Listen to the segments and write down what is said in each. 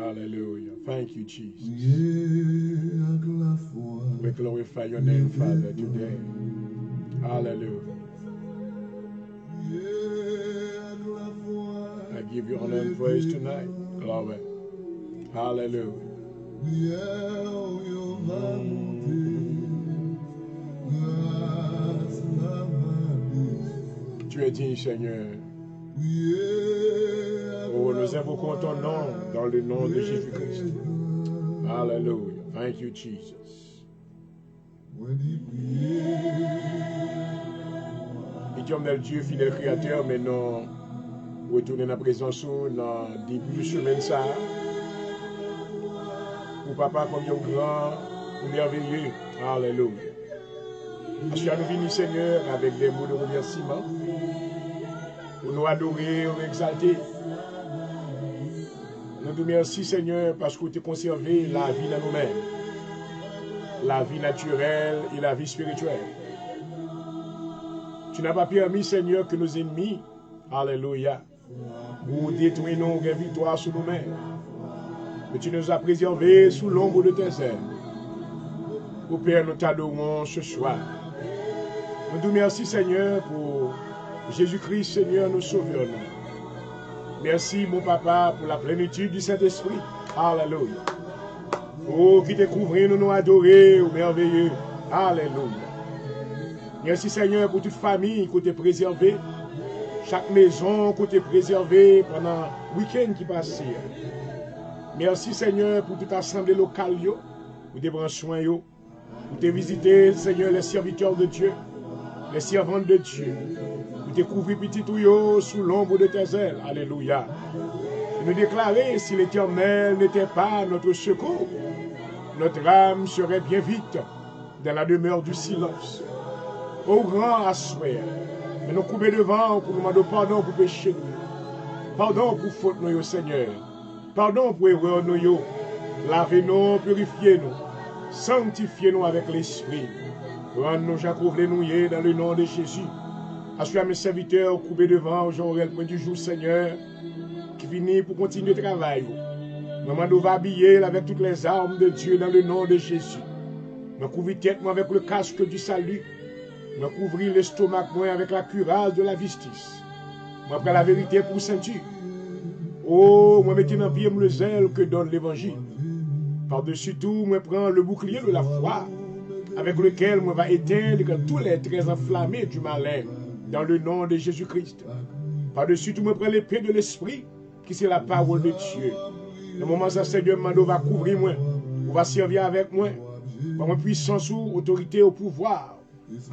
Hallelujah. Thank you, Jesus. We glorify your name, Father, today. Hallelujah. I give you honor and praise tonight. Glory. Hallelujah. Tu es digne, Seigneur. Oh, nous invoquons ton nom dans le nom de Jésus-Christ. Hallelujah. Thank you, Jesus. Éternel Dieu, fidèle créateur, maintenant, retourner dans la présence dans le début de semaine, ça. Pour papa, comme un grand, merveilleux. Alléluia. Parce que nous venons, Seigneur, avec des mots de remerciement, pour nous adorer, nous exalter. Nous te remercions, Seigneur, parce que tu as conservé la vie dans nous-mêmes, la vie naturelle et la vie spirituelle. Tu n'as pas permis, Seigneur, que nos ennemis, alléluia, nous détruisent nos victoires sur nous-mêmes. Mais tu nous as préservés sous l'ombre de tes ailes. Au Père, nous t'adorons ce soir. Nous te remercions, Seigneur, pour Jésus-Christ, Seigneur, nous sauveur. Merci, mon papa, pour la plénitude du Saint-Esprit. Alléluia. Oh, qui découvre, nous nous adorer, au merveilleux. Alléluia. Merci, Seigneur, pour toute famille qui t'est préservée. Chaque maison qui t'est préservée pendant le week-end qui passe. Merci, Seigneur, pour toute assemblée locale, pour te prendre soin, pour te visiter, Seigneur, les serviteurs de Dieu, les servantes de Dieu, pour te couvrir petit tout sous l'ombre de tes ailes. Alléluia. Et nous déclarer, si l'Éternel n'était pas notre secours, notre âme serait bien vite dans la demeure du silence. Au grand assoir, mais nous couper devant pour nous demander pardon pour péché nous. Pardon pour faute nous, Seigneur. Pardon pour erreur nous. Lavez-nous, purifiez-nous. Sanctifiez-nous avec l'Esprit. Rends-nous, j'accouvrez nous dans le nom de Jésus. Assure mes serviteurs, couper devant, j'aurai le point du jour, Seigneur, qui finit pour continuer le travail. Maman nous va habiller avec toutes les armes de Dieu dans le nom de Jésus. Me couvrir tête avec le casque du salut. Me couvrir l'estomac avec la cuirasse de la justice. Moi prends la vérité pour ceinture. Oh, moi mettez dans pied le zèle que donne l'évangile. Par-dessus tout, moi prends le bouclier de la foi, avec lequel moi va éteindre tous les traits enflammés du malin, dans le nom de Jésus-Christ. Par-dessus tout, moi prends l'épée de l'esprit, qui c'est la parole de Dieu. Le moment où Seigneur Mando va couvrir moi, on va servir avec moi, par ma puissance ou autorité au pouvoir,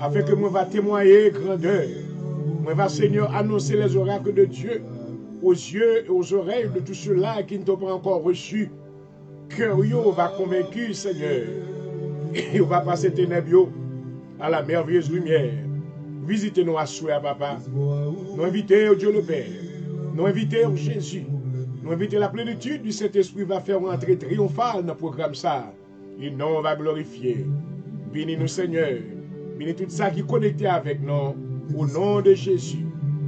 afin que moi va témoigner grandeur. Moi va, Seigneur, annoncer les oracles de Dieu aux yeux et aux oreilles de tous ceux-là qui ne t'ont pas encore reçu. Cœur va convaincu, Seigneur. Et on va passer ténèbres à la merveilleuse lumière. Visitez-nous à souhait, papa. Nous invitons Dieu le Père. Nous invitons Jésus. Nous invitons la plénitude du Saint-Esprit va faire entrer triomphale dans le programme ça. Et nous on va glorifier. Bénis-nous, Seigneur. Bénis tout ça qui est connecté avec nous. Au nom de Jésus.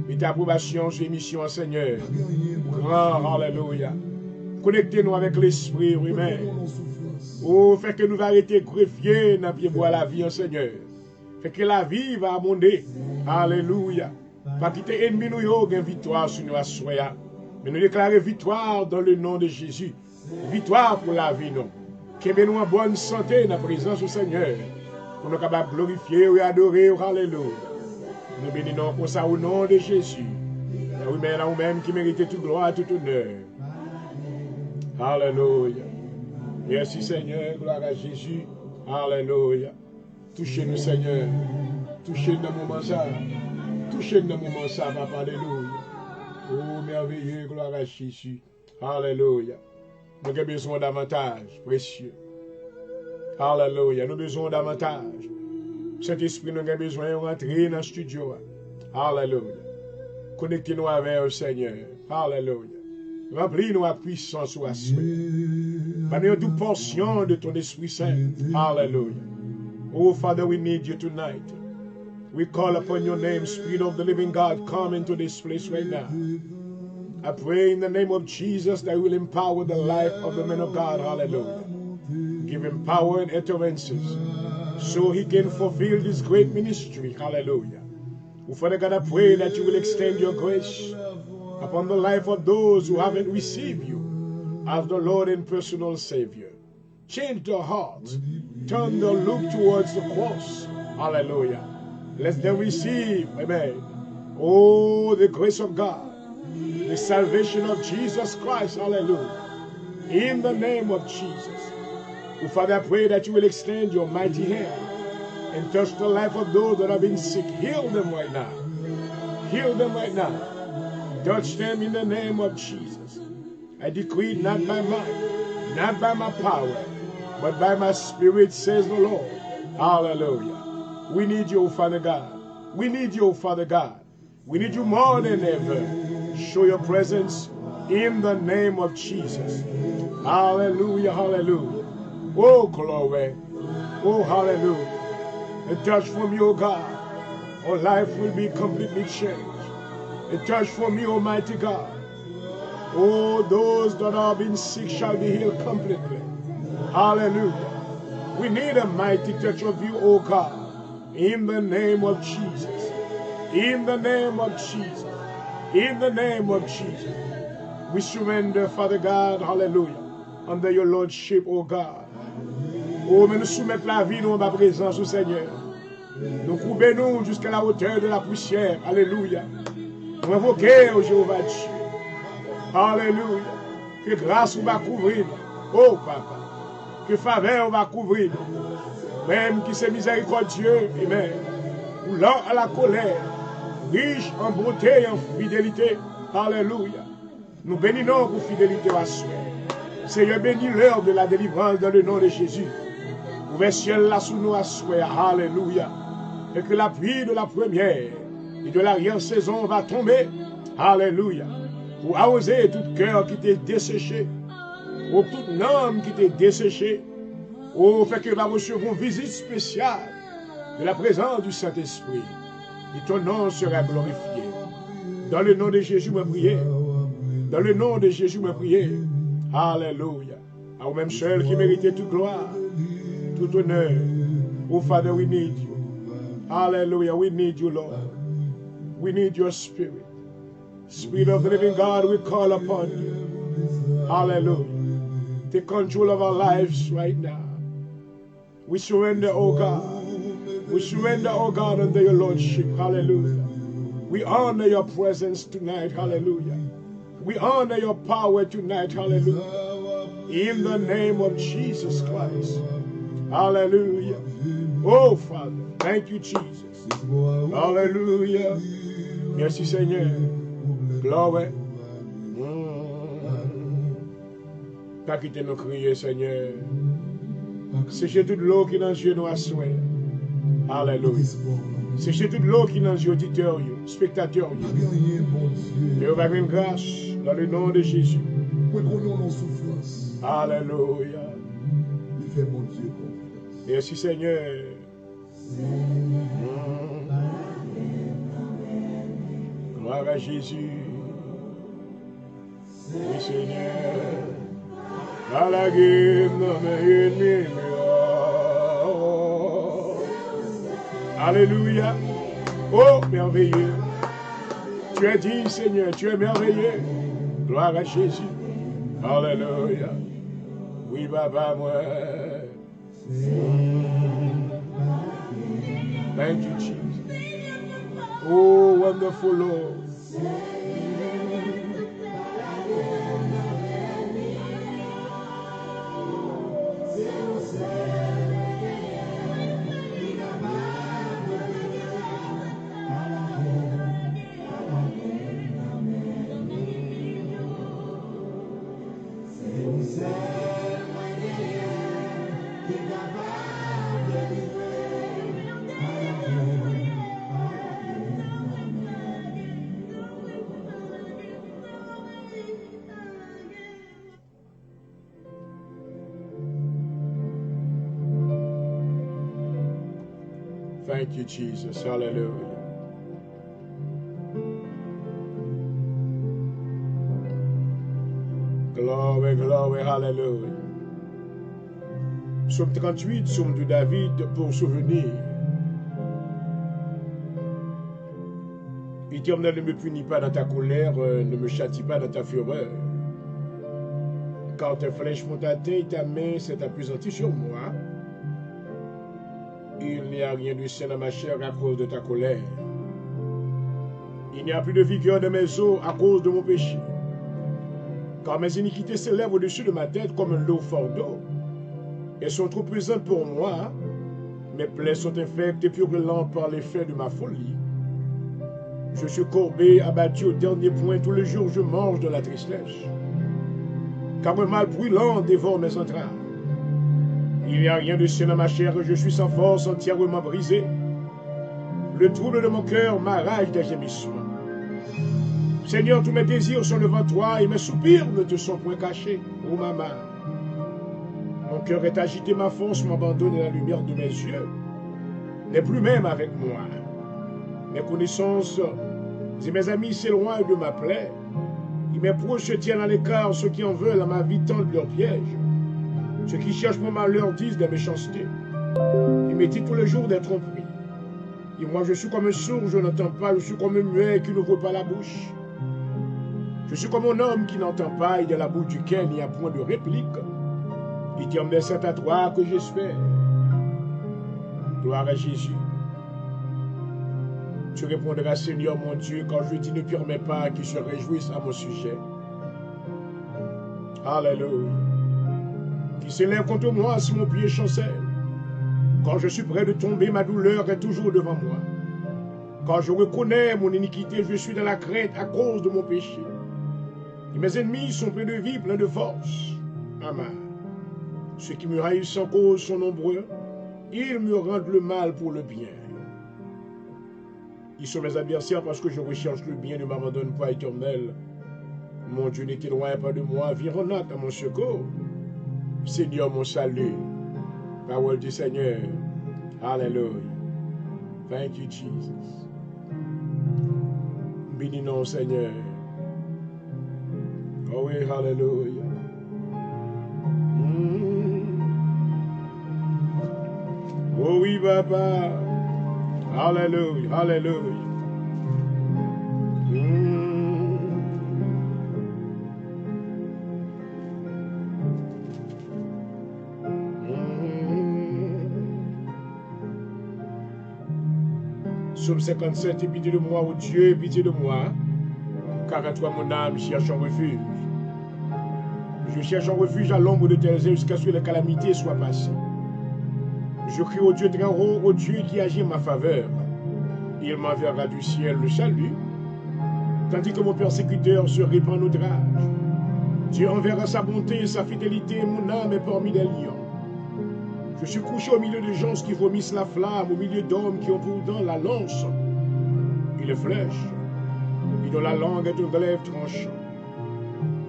Et ta approbation sur l'émission, Seigneur. Grand, alléluia. Connectez-nous avec l'esprit humain. Oh, fait que nous va arrêter greffier dans pied bois la vie, Seigneur. Fait que la vie va abonder. Alléluia. Pas quitter ennemi nous yo, gain victoire sur nous à soya. Mais nous déclarer victoire dans le nom de Jésus. Victoire pour la vie, non. Que nous en bonne santé dans la présence du Seigneur. Pour nous capables de glorifier et adorer. Alléluia. Nous bénissons pour ça au nom de Jésus. Oui, mais là, nous-mêmes qui méritons toute gloire, tout honneur. Alléluia. Merci Seigneur, gloire à Jésus. Alléluia. Touchez-nous Seigneur. Touchez-nous dans le moment ça. Touchez-nous dans le moment ça, papa. Alléluia. Oh, merveilleux, gloire à Jésus. Alléluia. Nous avons besoin davantage, précieux. Alléluia. Nous avons besoin davantage. Saint-Esprit, nous avons besoin de rentrer dans le studio. Alléluia. Connectez-nous avec le Seigneur. Alléluia. Remplis-nous à puissance ou à souhait. Donne-nous toute portion de ton Esprit Saint. Hallelujah. Oh, Father, we need you tonight. We call upon your name, Spirit of the living God. Come into this place right now. I pray in the name of Jesus that you will empower the life of the man of God. Hallelujah. Give him power and utterances so he can fulfill this great ministry. Hallelujah. Oh, Father God, I pray that you will extend your grace upon the life of those who haven't received you as the Lord and personal Savior. Change their hearts. Turn their look towards the cross. Hallelujah. Let them receive, amen, oh, the grace of God, the salvation of Jesus Christ. Hallelujah. In the name of Jesus. Oh, Father, I pray that you will extend your mighty hand and touch the life of those that have been sick. Heal them right now. Heal them right now. Touch them in the name of Jesus. I decree not by might, not by my power, but by my spirit, says the Lord. Hallelujah. We need you, Father God. We need you, Father God. We need you more than ever. Show your presence in the name of Jesus. Hallelujah, hallelujah. Oh, glory. Oh, hallelujah. A touch from you, God. Our life will be completely changed. A touch from you, Almighty God. Oh, those that have been sick shall be healed completely. Hallelujah. We need a mighty touch of you, oh God. In the name of Jesus. In the name of Jesus. In the name of Jesus. We surrender, Father God, hallelujah, under your Lordship, oh God. Oh, mais nous soumettons la vie dans ma présence, au Seigneur. Nous courbons jusqu'à la hauteur de la poussière. Alléluia. Nous invoquons au Jéhovah Dieu. Alléluia. Que grâce va couvrir. Oh, Papa. Que faveur va couvrir. Même qui c'est miséricordieux. Amen. Ou lent à la colère. Riche en beauté et en fidélité. Alléluia. Nous bénissons pour fidélité à soi. Seigneur, bénis l'heure de la délivrance dans le nom de Jésus. Ouvert ciel là sous nous à soi. Alléluia. Et que la pluie de la première et de l'arrière-saison va tomber. Alléluia. Pour arroser tout cœur qui était desséché. Ou toute âme qui était desséchée. Oh, fait que va recevoir une visite spéciale de la présence du Saint-Esprit. Et ton nom sera glorifié. Dans le nom de Jésus, me prier. Dans le nom de Jésus, me prier. Alléluia. À vous-même seul qui méritez toute gloire, tout honneur. Oh, Father, we need you. Hallelujah. We need you, Lord. We need your spirit. Spirit of the living God, we call upon you. Hallelujah. Take control of our lives right now. We surrender, oh God. We surrender, oh God, under your Lordship. Hallelujah. We honor your presence tonight. Hallelujah. We honor your power tonight. Hallelujah. In the name of Jesus Christ. Hallelujah. Oh, Father. Thank you, Jesus. Hallelujah. Merci, Seigneur. Glory. Pas quitter nos crier, Seigneur. Séchez toute l'eau qui est dans les yeux nous à souhait. Alléluia. Séchez toute l'eau qui est dans les yeux auditeurs, spectateurs. Et on va une grâce dans le nom de Jésus. Alléluia. Merci, Seigneur. Gloire à Jésus. Oui, Seigneur. À la guerre, alléluia. Oh, merveilleux. Tu es digne, Seigneur. Tu es merveilleux. Gloire à Jésus. Alléluia. Oui, Papa, moi. Thank you, Jesus. Oh, wonderful Lord. Thank you, Jesus. Hallelujah. Glory, glory, hallelujah. Psaume 38, psaume de David pour souvenir. Éternel, ne me punis pas dans ta colère, ne me châtie pas dans ta fureur. Car tes flèches m'ont atteint et ta main s'est appesantie sur moi. Il n'y a rien de sain dans ma chair à cause de ta colère. Il n'y a plus de vigueur dans mes os à cause de mon péché. Car mes iniquités s'élèvent au-dessus de ma tête comme un lot fort d'eau. Elles sont trop pesantes pour moi. Mes plaies sont infectes et purulentes par l'effet de ma folie. Je suis courbé, abattu au dernier point. Tous les jours, je mange de la tristesse. Car un mal brûlant dévore mes entrailles. Il n'y a rien de sain dans ma chair, je suis sans force, entièrement brisé. Le trouble de mon cœur m'arrache des gémissements. Seigneur, tous mes désirs sont devant toi et mes soupirs ne te sont point cachés, ô maman. Mon cœur est agité, ma force m'abandonne et la lumière de mes yeux n'est plus même avec moi. Mes connaissances et mes amis s'éloignent de ma plaie. Et mes proches se tiennent à l'écart, ceux qui en veulent à ma vie tendent leurs pièges. Ceux qui cherchent mon malheur disent des méchancetés. Ils me disent tous les jours des tromperies. Et moi je suis comme un sourd, je n'entends pas, je suis comme un muet qui n'ouvre pas la bouche. Je suis comme un homme qui n'entend pas et de la bouche duquel il n'y a point de réplique. Éternel, c'est à toi que j'espère. Gloire à Jésus. Tu répondras, Seigneur mon Dieu, quand je dis ne permets pas qu'ils se réjouissent à mon sujet. Alléluia. Qui s'élève contre moi si mon pied chancelle. Quand je suis près de tomber, ma douleur est toujours devant moi. Quand je reconnais mon iniquité, je suis dans la crainte à cause de mon péché. Et mes ennemis sont pleins de vie, pleins de force. Amen. Ceux qui me haïssent sans cause sont nombreux. Ils me rendent le mal pour le bien. Ils sont mes adversaires parce que je recherche le bien, ne m'abandonne pas, Éternel. Mon Dieu, ne t'éloigne pas de moi, viens en à mon secours. Seigneur, mon salut. Parole du Seigneur. Alléluia. Thank you, Jesus. Bénis nous, Seigneur. Oh oui, Alléluia. Oh oui, Papa. Alléluia, Alléluia. Psaume 57, pitié de moi, ô Dieu, pitié de moi, car à toi mon âme cherche un refuge. Je cherche un refuge à l'ombre de tes ailes jusqu'à ce que les calamités soient passées. Je crie au Dieu très haut, au Dieu qui agit en ma faveur. Il m'enverra du ciel le salut, tandis que mon persécuteur se répand en outrage. Dieu enverra sa bonté et sa fidélité, mon âme est parmi les lions. Je suis couché au milieu de gens qui vomissent la flamme, au milieu d'hommes qui ont pour dents la lance et les flèches, et dont la langue est un glaive tranchant.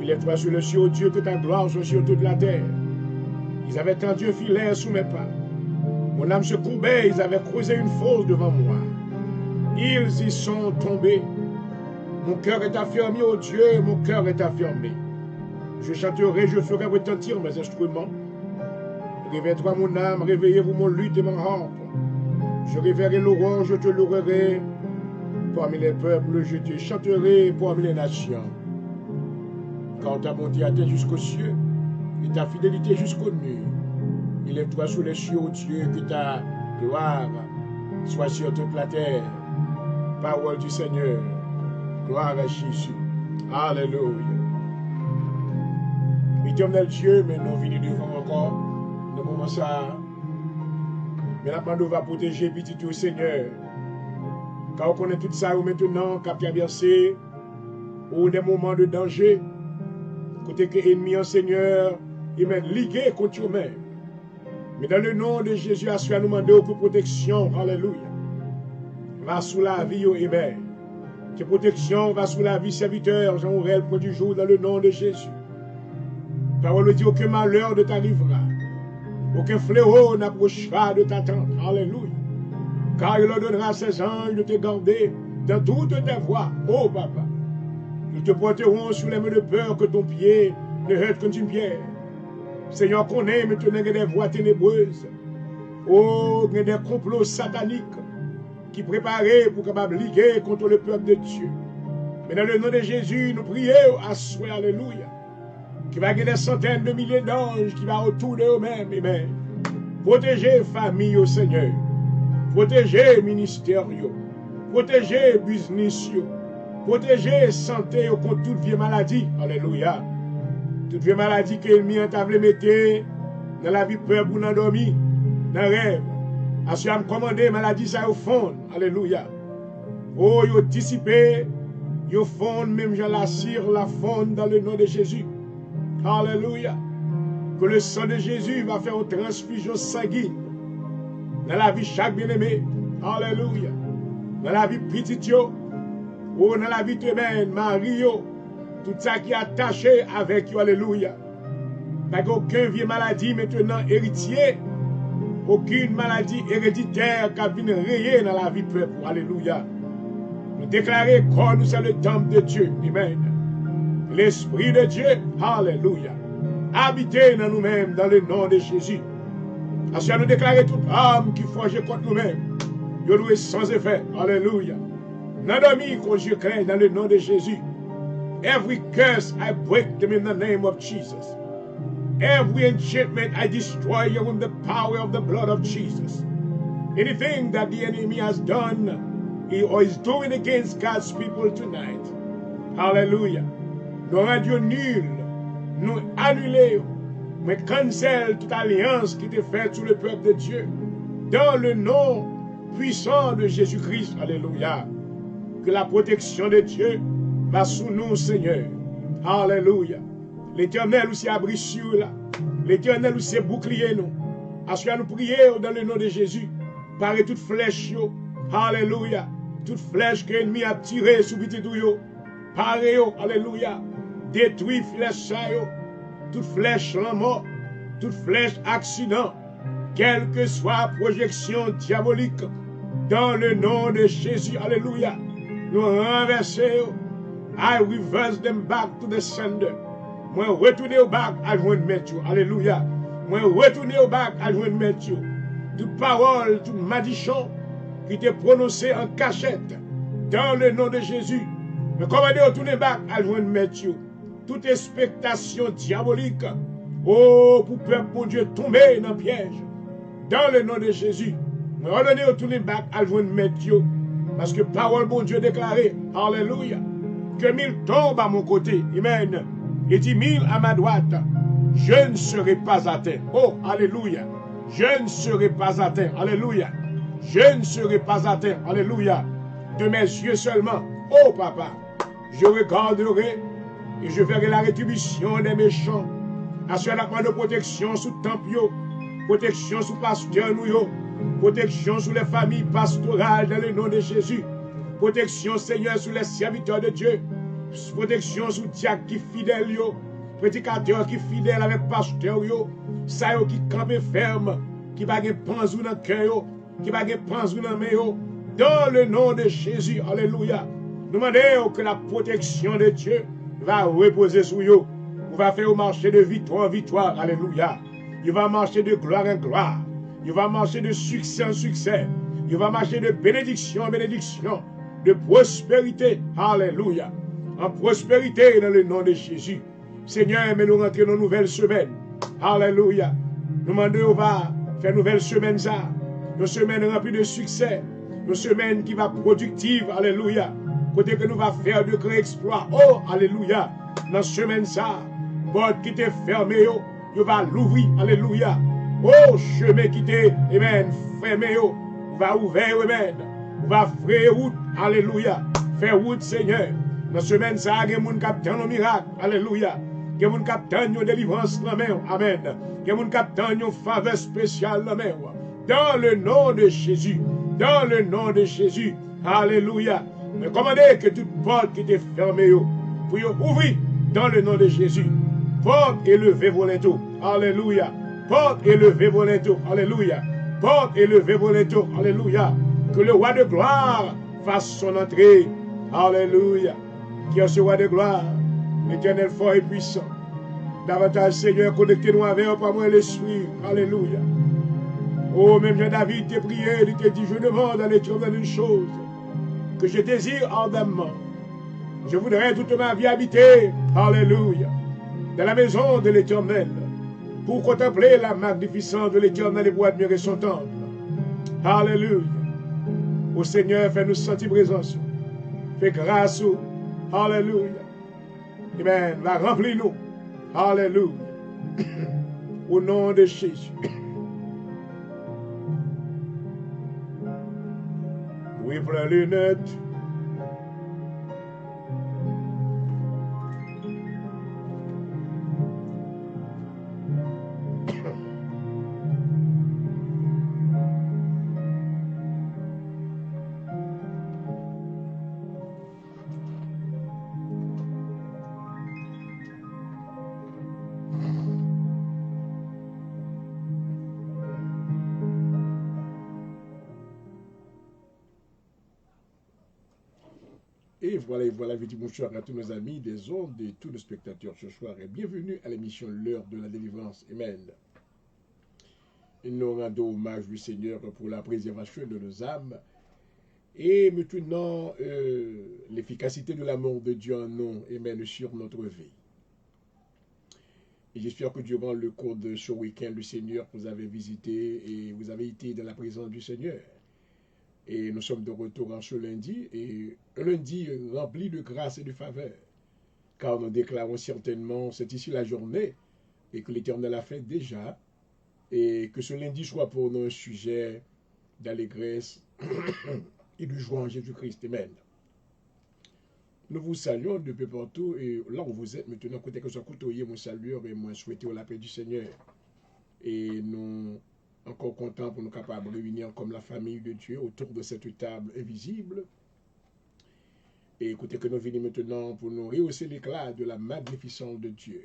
Il est toi sur le ciel, ô Dieu, que ta gloire soit sur toute la terre. Ils avaient tendu un filet sous mes pas. Mon âme se courbait, ils avaient creusé une fosse devant moi. Ils y sont tombés. Mon cœur est affermi, ô Dieu, mon cœur est affermi. Je chanterai, je ferai retentir mes instruments. Réveille-toi mon âme, réveillez-vous mon luth et mon harpe. Je réveillerai l'aurore, je te louerai. Parmi les peuples, je te chanterai parmi les nations. Car ta bonté atteint jusqu'aux cieux, et ta fidélité jusqu'aux nues. Élève-toi sous les cieux, ô Dieu, que ta gloire soit sur toute la terre. Parole du Seigneur. Gloire à Jésus. Alléluia. Éternel Dieu, mais nous venons devant encore. Nous moment ça. Mais la nous va protéger petit tout, Seigneur. Car on connaît tout ça maintenant, qu'a traversé, ou des moments de danger. Côté que l'ennemi, Seigneur, il m'a ligué contre eux-mêmes. Mais dans le nom de Jésus, à nous demander pour protection. Alléluia. Va sous la vie, Amen. Que protection va sous la vie serviteur Jean-Aurel pour du jour dans le nom de Jésus. Parole dit aucun malheur ne t'arrivera. Aucun fléau n'approchera de ta tente. Alléluia. Car il leur donnera à ses anges de te garder dans toutes tes voies. Oh papa. Ils te porteront sous les mains de peur que ton pied ne heurte qu'une pierre. Seigneur, qu'on est maintenant des voix ténébreuses. Oh, des complots sataniques qui préparaient pour capable liguer contre le peuple de Dieu. Mais dans le nom de Jésus, nous prions à souhait, alléluia, qui va gagner des centaines de milliers d'anges qui va autour de eux-mêmes. Amen. Protéger famille au Seigneur. Protéger ministère. Protéger business. Protéger santé contre toute vieille maladie. Alléluia. Toute vieille maladie que l'ennemi a mettre dans la vie peuple ou dans dormi, dans le rêve. Assuré à commander maladie ça au fond. Alléluia. Oh, yo dissipé, yo fond, même Jean la cire, la fond dans le nom de Jésus. Alléluia. Que le sang de Jésus va faire une transfusion sanguine dans la vie chaque bien-aimé. Alléluia. Dans la vie petite yo, ou dans la vie humaine, Marie yo, tout ça qui est attaché avec yo. Alléluia. Pas qu'aucun vieille maladie maintenant héritier, aucune maladie héréditaire qui a venu rayer dans la vie peuple. Alléluia. Nous déclarer que nous sommes le temple de Dieu. Amen. L'Esprit de Dieu, alléluia, habiter dans nous-mêmes dans le nom de Jésus. Parce que nous déclarer toute âme qui forge contre nous-mêmes, nous louer sans effet. Alléluia. N'adami qu'on je crains dans le nom de Jésus. Every curse I break them in the name of Jesus. Every enchantment I destroy you with the power of the blood of Jesus. Anything that the enemy has done or is doing against God's people tonight, hallelujah, nous rendons nul, nous annulons, mais cancel toute alliance qui était faite sur le peuple de Dieu, dans le nom puissant de Jésus-Christ, alléluia. Que la protection de Dieu va sous nous, Seigneur, alléluia. L'Éternel aussi abri sur là, l'Éternel aussi bouclier nous. Parce que nous prions dans le nom de Jésus, par toute flèche, alléluia, toute flèche que l'ennemi a tirée sous petit douille, paré, alléluia, détruit flèche, toute flèche en mort, toute flèche accident, quelle que soit projection diabolique, dans le nom de Jésus, alléluia, nous renversons, I reverse them back to the sender. Moi, retourner au bac à joindre Mathieu. Alléluia. Moi, retourner au bac à joindre Mathieu. Toute parole, toute malédiction qui était prononcée en cachette dans le nom de Jésus. Mais commandez retourner au bac à joindre Mathieu. Toute expectation diabolique, oh, pour peuple, mon Dieu, tomber dans le piège. Dans le nom de Jésus. Mais ordonnez retourner au bac à joindre Mathieu. Parce que parole, mon Dieu, déclarée. Alléluia. Que 1000 tombent à mon côté. Amen. Et 10 000 à ma droite, je ne serai pas atteint. Oh, alléluia. Je ne serai pas atteint. Alléluia. Je ne serai pas atteint. Alléluia. De mes yeux seulement. Oh, papa, je regarderai et je verrai la rétribution des méchants. Assure la de protection sous Tempio, protection sous pasteur nous, protection sous les familles pastorales dans le nom de Jésus. Protection, Seigneur, sur les serviteurs de Dieu. Protection sur diacre qui fidèle, prédicateur qui fidèle avec pasteur, ça qui campe ferme, qui va gagner panzou dans le cœur, qui va gagner panzou dans la main, dans le nom de Jésus, alléluia. Nous demandons que la protection de Dieu va reposer sur eux. Il va faire marcher de victoire en victoire, alléluia. Il va marcher de gloire en gloire. Il va marcher de succès en succès. Il va marcher de bénédiction en bénédiction, de prospérité, alléluia. En prospérité dans le nom de Jésus. Seigneur, mais nous rentrons dans une nouvelle semaine. Alléluia. Nous demandons, on va faire une nouvelle semaine ça. Une semaine remplie de succès. Une semaine qui va productive. Alléluia. Côté que nous va faire de grands exploits. Oh, alléluia. Dans cette semaine ça, porte qui était fermée, il va l'ouvrir. Alléluia. Oh, chemin qui était, amen, fermé, va ouvrir, amen. On va faire route. Alléluia. Faire route, Seigneur. Dans cette semaine, ça a des gens qui attendent un miracle. Alléluia. Des gens qui attendent une délivrance dans la main. Amen. Des gens qui attendent une faveur spéciale dans la main. Dans le nom de Jésus. Dans le nom de Jésus. Alléluia. Mais commandez que toute porte qui était fermée, pour ouvrir dans le nom de Jésus. Porte élevée volontaire. Alléluia. Porte élevée volontaire. Alléluia. Porte élevée volontaire. Alléluia. Que le roi de gloire fasse son entrée. Alléluia. Qui est ce roi de gloire, l'Éternel fort et puissant, Davantage, Seigneur, connectez-nous avec par moi l'Esprit. Alléluia. Oh, même Jean-David t'a prié, il t'a dit, je demande à l'Éternel une chose, que je désire ardemment. Je voudrais toute ma vie habiter, alléluia, dans la maison de l'Éternel, pour contempler la magnificence de l'Éternel et pour admirer son temple. Alléluia. Ô Seigneur, fais-nous sentir présence. Fais grâce. Alléluia. Amen. Va remplis-nous. Alléluia. Au nom de Jésus. Oui, pour la lunette. Et voilà, je dis bonsoir à tous nos amis des ondes et tous nos spectateurs ce soir et bienvenue à l'émission L'heure de la délivrance. Amen. Et nous rendons hommage du Seigneur pour la préservation de nos âmes et maintenant l'efficacité de l'amour de Dieu en nous, Amen, sur notre vie. Et j'espère que durant le cours de ce week-end, le Seigneur vous avez visité et vous avez été dans la présence du Seigneur. Et nous sommes de retour en ce lundi, et un lundi rempli de grâce et de faveur. Car nous déclarons certainement, c'est ici la journée, et que l'Éternel a fait déjà, et que ce lundi soit pour nous un sujet d'allégresse et de joie en Jésus-Christ. Amen. Nous vous saluons de peu partout, et là où vous êtes maintenant, côté que ce soit côtoyé, mon salueur et moi souhaitez la paix du Seigneur. Et nous encore content pour nous capables de réunir comme la famille de Dieu autour de cette table invisible. Et écoutez que nous venons maintenant pour nous rehausser l'éclat de la magnificence de Dieu.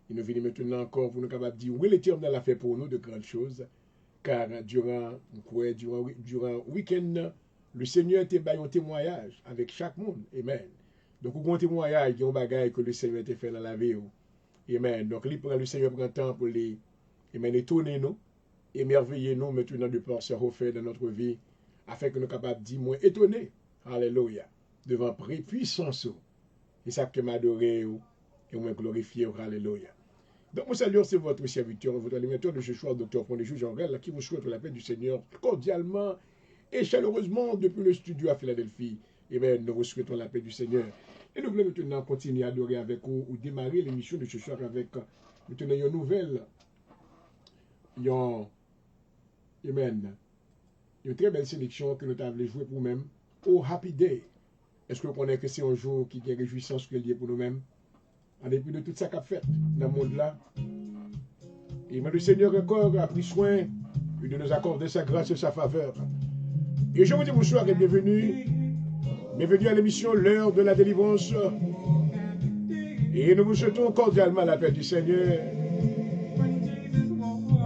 Et nous venons maintenant encore pour nous capables de dire oui, l'Éternel a fait pour nous de grandes choses, car durant le week-end, le Seigneur était baillé un témoignage avec chaque monde. Amen. Donc, un témoignage, il y a un bagage que le Seigneur a fait dans la vie. Amen. Donc, le Seigneur prend temps pour les étonner nous. Émerveillez-nous maintenant de par ce refait dans notre vie, afin que nous soyons capables de dire, moi étonné, alléluia, devant puissance, et ça que m'adorer, et moi glorifier, alléluia. Donc, mon salut, c'est votre serviteur, votre animateur de ce soir, Dr. Pondé Jean-Rel, qui vous souhaite la paix du Seigneur cordialement et chaleureusement depuis le studio à Philadelphie. Et bien, nous vous souhaitons la paix du Seigneur. Et nous voulons maintenant continuer à adorer avec vous, ou démarrer l'émission de ce soir avec maintenant une nouvelle. Amen. Une très belle sélection que nous avons joué pour nous-mêmes. Oh, Happy Day. Est-ce que vous connaissez que c'est un jour qui est réjouissance que lié pour nous-mêmes? En dépit de tout ça qu'a fait dans le monde-là. Et le Seigneur encore a pris soin de nous accorder sa grâce et sa faveur. Et je vous dis bonsoir et bienvenue. Bienvenue à l'émission L'heure de la délivrance. Et nous vous souhaitons cordialement la paix du Seigneur.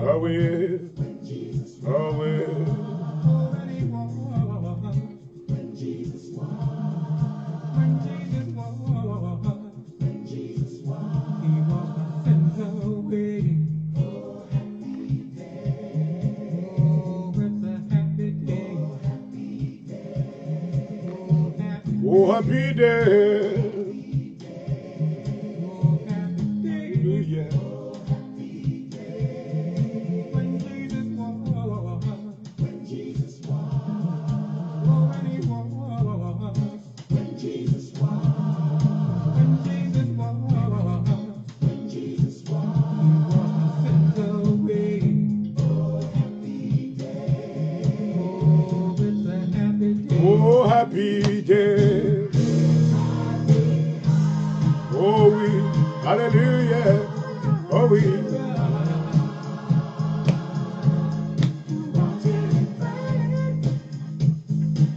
Ah oui. Oh, well. Oh, happy day. Hallelujah. Oh, happy day. Oh, oui. Hallelujah. Oh, oui.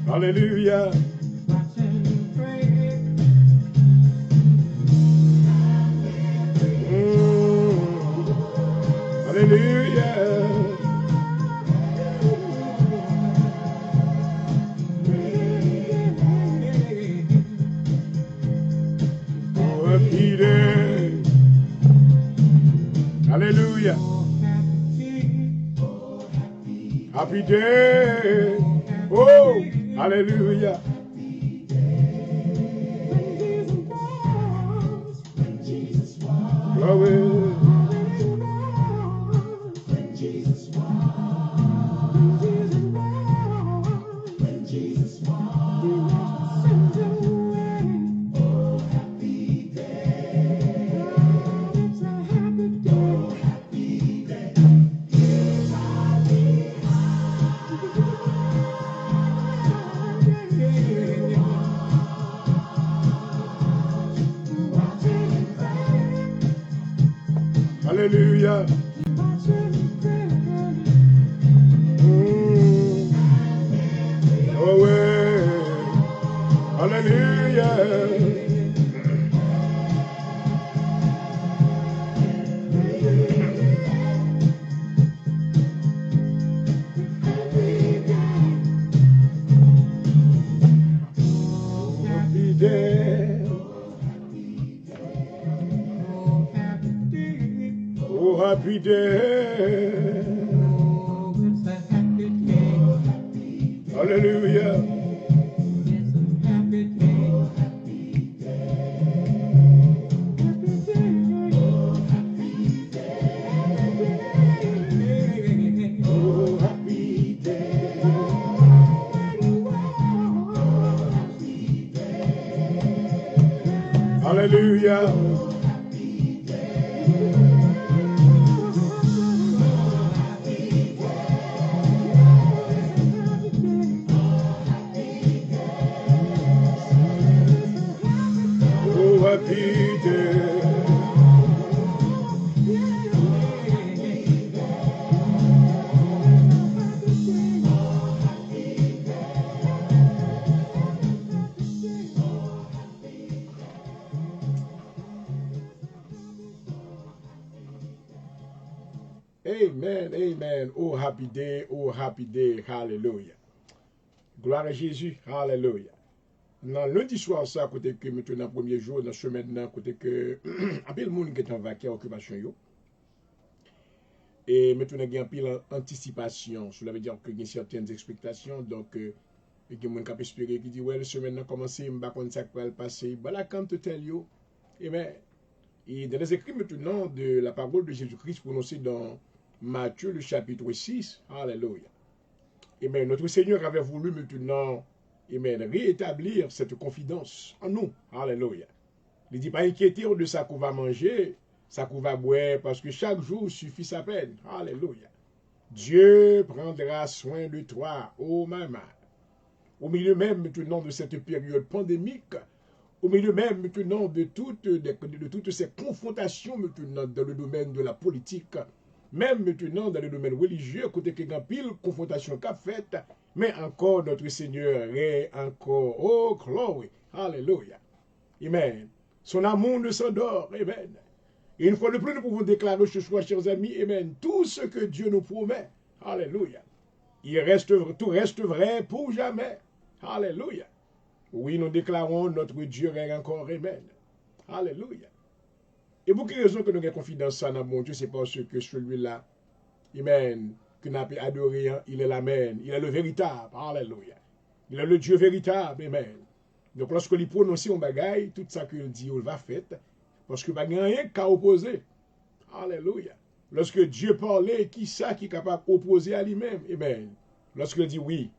Hallelujah. Hallelujah. Oh, happy day. Hallelujah. Happy day. Oh, hallelujah. Glory. Hallelujah. Oh, hallelujah. Happy day. Oh, happy day. Hallelujah. Oh, happy day. Hallelujah. Oh, happy day. Amen, amen. Oh, happy day, oh, happy day. Hallelujah. Gloire à Jésus. Hallelujah. Dans lundi soir, ça, côté que maintenant, premier jour, dans ce semaine, côté que, après le monde qui est en vacances, occupation, yo. Et maintenant, il y a un pile anticipation. Cela veut dire qu'il y a certaines expectations. Donc, il y a des gens qui espérer qui dit, ouais, la semaine a commencé, je ne sais pas quand ça va passer. Voilà, quand tu tell you. Amen. Et dans les écrits maintenant de la parole de Jésus-Christ prononcée dans Matthieu, le chapitre 6, Alléluia. Amen. Notre Seigneur avait voulu maintenant, amen, rétablir cette confidence en nous. Alléluia. Il ne dit pas inquiéter de ça qu'on va manger, ça qu'on va boire, parce que chaque jour suffit sa peine. Alléluia. Dieu prendra soin de toi, oh maman. Au milieu même maintenant de cette période pandémique, au milieu même maintenant de toutes ces confrontations maintenant dans le domaine de la politique, même maintenant dans le domaine religieux, côté qu'il y a pile confrontation qu'a faite, mais encore notre Seigneur est encore, oh glory, alléluia, amen. Son amour ne s'endort, amen. Et une fois de plus, nous pouvons déclarer ce soir, chers amis, amen, tout ce que Dieu nous promet, alléluia, tout reste vrai pour jamais, alléluia. Oui, nous déclarons notre Dieu règne encore, amen, alléluia. Et pour quelle raison que nous avons confiance en mon Dieu, c'est parce que celui-là, amen, que nous avons adoré, il est l'amen, il est le véritable, alléluia. Il est le Dieu véritable, amen. Donc lorsque il prononce un bagaille, tout ça qu'il dit, il va faire, parce que il n'y a rien qu'à opposer, alléluia. Lorsque Dieu parlait, qui ça qui est capable d'opposer à lui-même, amen. Lorsqu'il dit oui,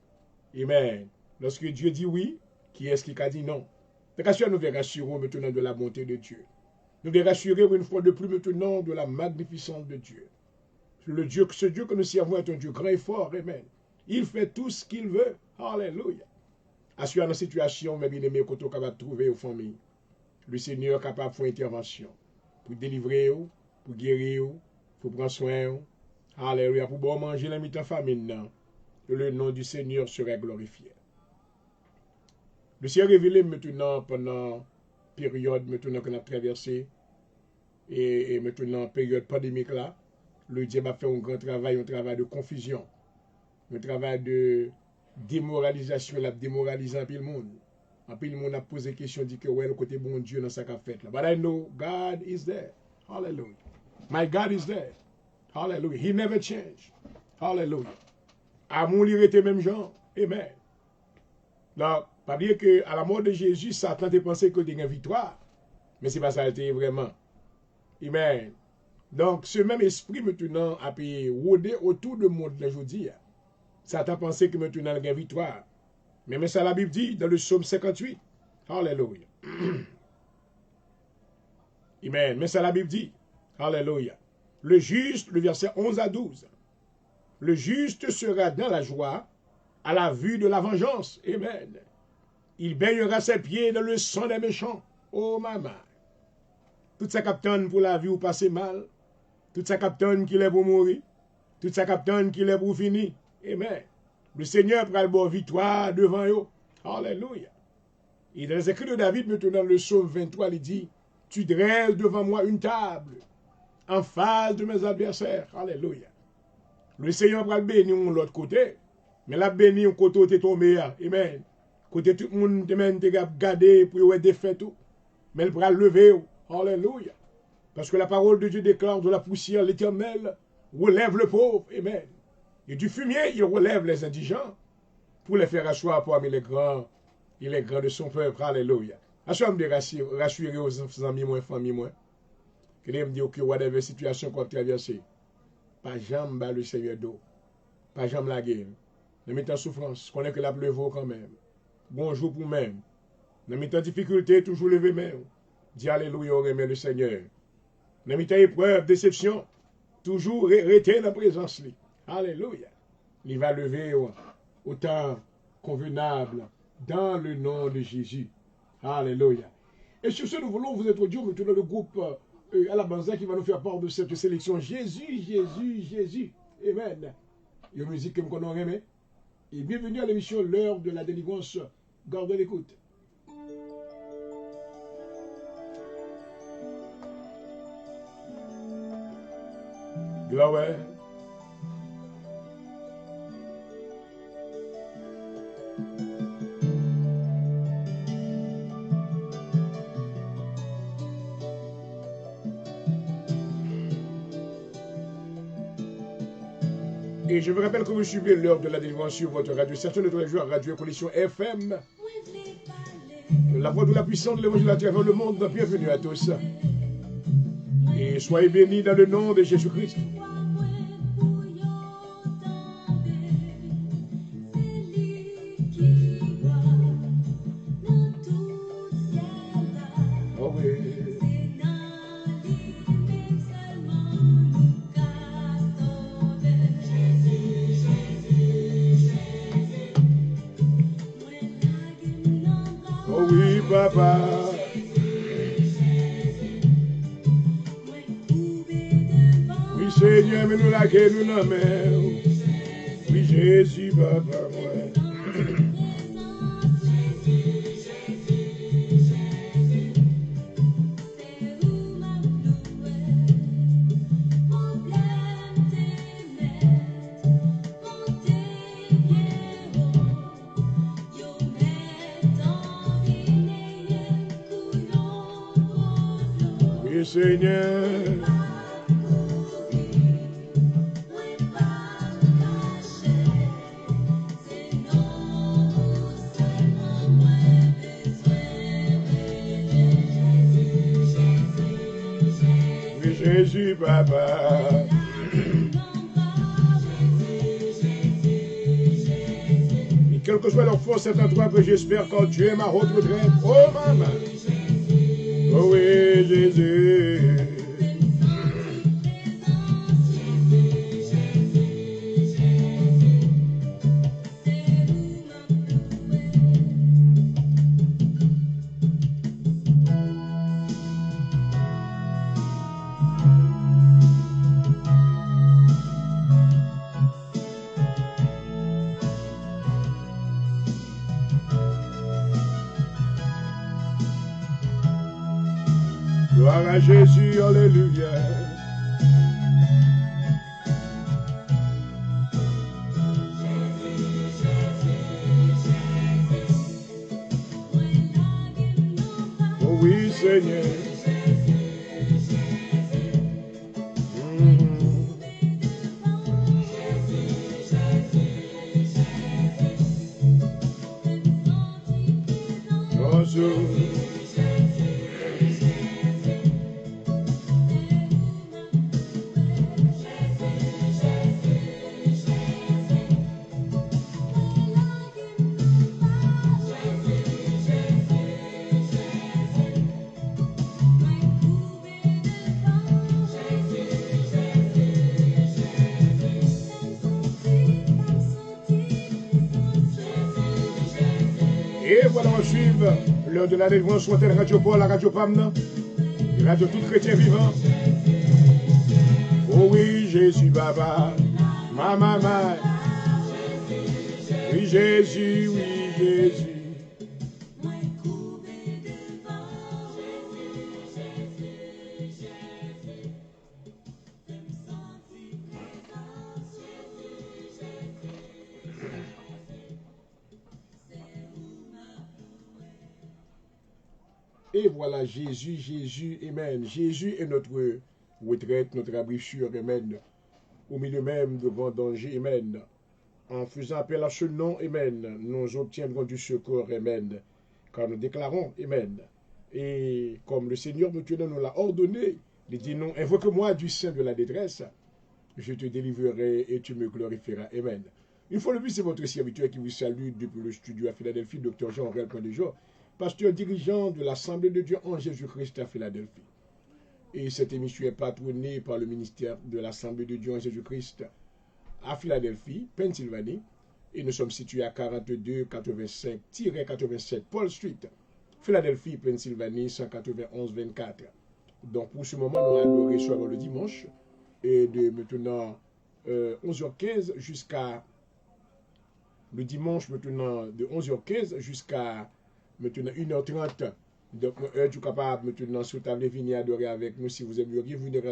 amen. Lorsque Dieu dit oui, qui est-ce qui a dit non? Parce que nous devons rassurer maintenant de la bonté de Dieu. Nous devons rassurer une fois de plus maintenant de la magnificence de Dieu. Ce Dieu que nous servons est un Dieu grand et fort, amen. Il fait tout ce qu'il veut, alléluia. Assurant la situation, mes bien-aimés, que tu es capable de trouver aux familles. Le Seigneur est capable de faire intervention pour délivrer, pour guérir, pour prendre soin, alléluia, pour bon manger la mi-temps famine. Le nom du Seigneur serait glorifié. Le Seigneur révélé maintenant pendant la période maintenant qu'on a traversée et maintenant période pandémique là, le diable a fait un grand travail, un travail de confusion, un travail de démoralisation, la démoralisant un peu le monde. Un peu le monde a posé question, dit que ouais, le côté bon Dieu dans sa fait là. But I know God is there. Hallelujah. My God is there. Hallelujah. He never changed. Hallelujah. Amour, il était même genre. Amen. Donc, pas dire qu'à la mort de Jésus, Satan a pensé que c'était une victoire. Mais c'est pas ça, c'était vraiment. Amen. Donc, ce même esprit maintenant a pu rôder autour du monde aujourd'hui. Satan pensé que maintenant il y a une victoire. Mais ça la Bible dit dans le psaume 58. Alléluia. Amen. Mais ça la Bible dit. Alléluia. Le juste, le verset 11 à 12. Le juste sera dans la joie à la vue de la vengeance. Amen. Il baignera ses pieds dans le sang des méchants. Oh maman. Tout ça capitaine pour la vie ou passer mal. Tout ça capitaine qui est pour mourir. Tout ça capitaine qui est pour finir. Amen. Le Seigneur prend le bon victoire devant eux. Alléluia. Et dans les écrits de David, maintenant, le psaume 23, il dit, tu dresses devant moi une table en face de mes adversaires. Alléluia. Le Seigneur prend le béni de l'autre côté. Mais la béni au côté où tu es tombé. Amen. Côté tout le monde te gardé pour défaire tout. Mais il prend le lever. Alléluia. Parce que la parole de Dieu déclare de la poussière, l'Éternel relève le pauvre. Amen. Et du fumier, il relève les indigents pour les faire asseoir parmi les grands et les grands de son peuple. Alléluia. Assois me rassurer aux amis, moi, famille, moi. Que me dire que whatever situation qu'on traverse, pas jamais le Seigneur d'eau. Pas jamais la guerre. Dans mes temps de souffrance, connaît que la pleuveau quand même. Bonjour pour même. Dans mes temps de difficulté, toujours lever même. Dis Alléluia, on remet le Seigneur. Dans mes temps d'épreuve, déception, toujours rester dans la présence. Alléluia. Il va lever au temps convenable dans le nom de Jésus. Alléluia. Et sur ce, nous voulons vous introduire maintenant le groupe à la Banza qui va nous faire part de cette sélection. Jésus, Jésus, Jésus. Amen. Une musique que nous connaissons aimé. Et bienvenue à l'émission L'heure de la délivrance. Gardez l'écoute. Gloire. Et je vous rappelle que vous suivez l'heure de la délivrance sur votre radio station de tous les jours, Radio Connexion FM. La voix de la puissance de l'évangile à travers le monde. Bienvenue à tous. Et soyez bénis dans le nom de Jésus-Christ. Oh oui. Oh oui, papa. Oui, Seigneur, mais nous la guerre, nous la mère. Oui, Jésus, papa, ouais. Oui, Seigneur. Jésus, papa. Et quelle que soit leur force, c'est un endroit que j'espère quand Dieu est ma retraite. Oh, maman. Oh oui, Jésus. Gloire à Jésus, alléluia. Oh oui, Seigneur. Et voilà, on suit l'heure de la délivrance sur la radio Paul, la radio Pamna, la radio tout chrétien vivant. Oh oui, Jésus, Baba, ma maman. Oui, Jésus, oui, Jésus. Et voilà, Jésus, Jésus, Amen. Jésus est notre retraite, notre abri sûr, Amen. Au milieu même de grands dangers, Amen. En faisant appel à ce nom, Amen, nous obtiendrons du secours, Amen. Car nous déclarons, Amen. Et comme le Seigneur maintenant nous l'a ordonné, il dit non, invoque-moi du sein de la détresse, je te délivrerai et tu me glorifieras, Amen. Une fois de plus, c'est votre serviteur qui vous salue depuis le studio à Philadelphie, Dr. Jean-Aurel Point-de-Jour, pasteur dirigeant de l'Assemblée de Dieu en Jésus-Christ à Philadelphie. Et cette émission est patronnée par le ministère de l'Assemblée de Dieu en Jésus-Christ à Philadelphie, Pennsylvanie. Et nous sommes situés à 4285-87 Paul Street, Philadelphie, Pennsylvanie, 191-24. Donc pour ce moment, nous allons recevoir le dimanche et de maintenant 11h15 jusqu'à le dimanche maintenant de 11h15 jusqu'à maintenant 1h30. Donc, tu es capable maintenant, si vous avez venir adorer avec nous, si vous aimeriez venir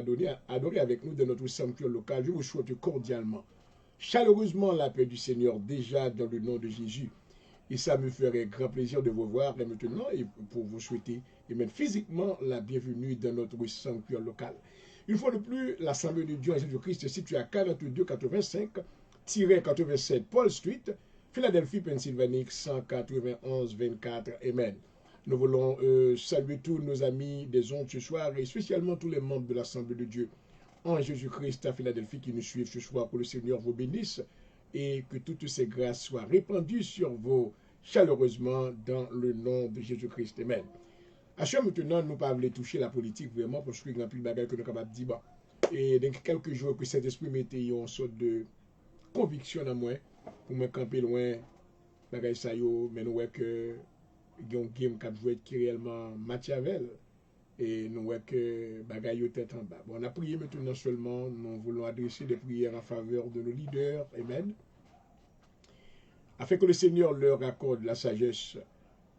adorer avec nous dans notre sanctuaire local, je vous souhaite cordialement, chaleureusement la paix du Seigneur déjà dans le nom de Jésus. Et ça me ferait grand plaisir de vous voir maintenant et pour vous souhaiter et même physiquement la bienvenue dans notre sanctuaire local. Une fois de plus, l'Assemblée de Dieu en Jésus-Christ est située à 4285-87 Paul Street, Philadelphie, Pennsylvanie, 191-24. Amen. Nous voulons saluer tous nos amis des ondes ce soir et spécialement tous les membres de l'Assemblée de Dieu en Jésus-Christ à Philadelphie qui nous suivent ce soir. Que le Seigneur vous bénisse et que toutes ces grâces soient répandues sur vous chaleureusement dans le nom de Jésus-Christ. Amen. À ce maintenant, nous ne pouvons pas toucher la politique vraiment parce qu'il y a plus de bagages que nous sommes capables de dire. Et dans quelques jours que cet esprit mettait une sorte de conviction à moi pour me camper loin bagages ça yo, mais nous voyons que il y a un game qui est réellement Machiavel et nous voyons que bagages yo tête en bas. Bon, on a prié maintenant seulement, nous voulons adresser des prières en faveur de nos leaders, amen, afin que le Seigneur leur accorde la sagesse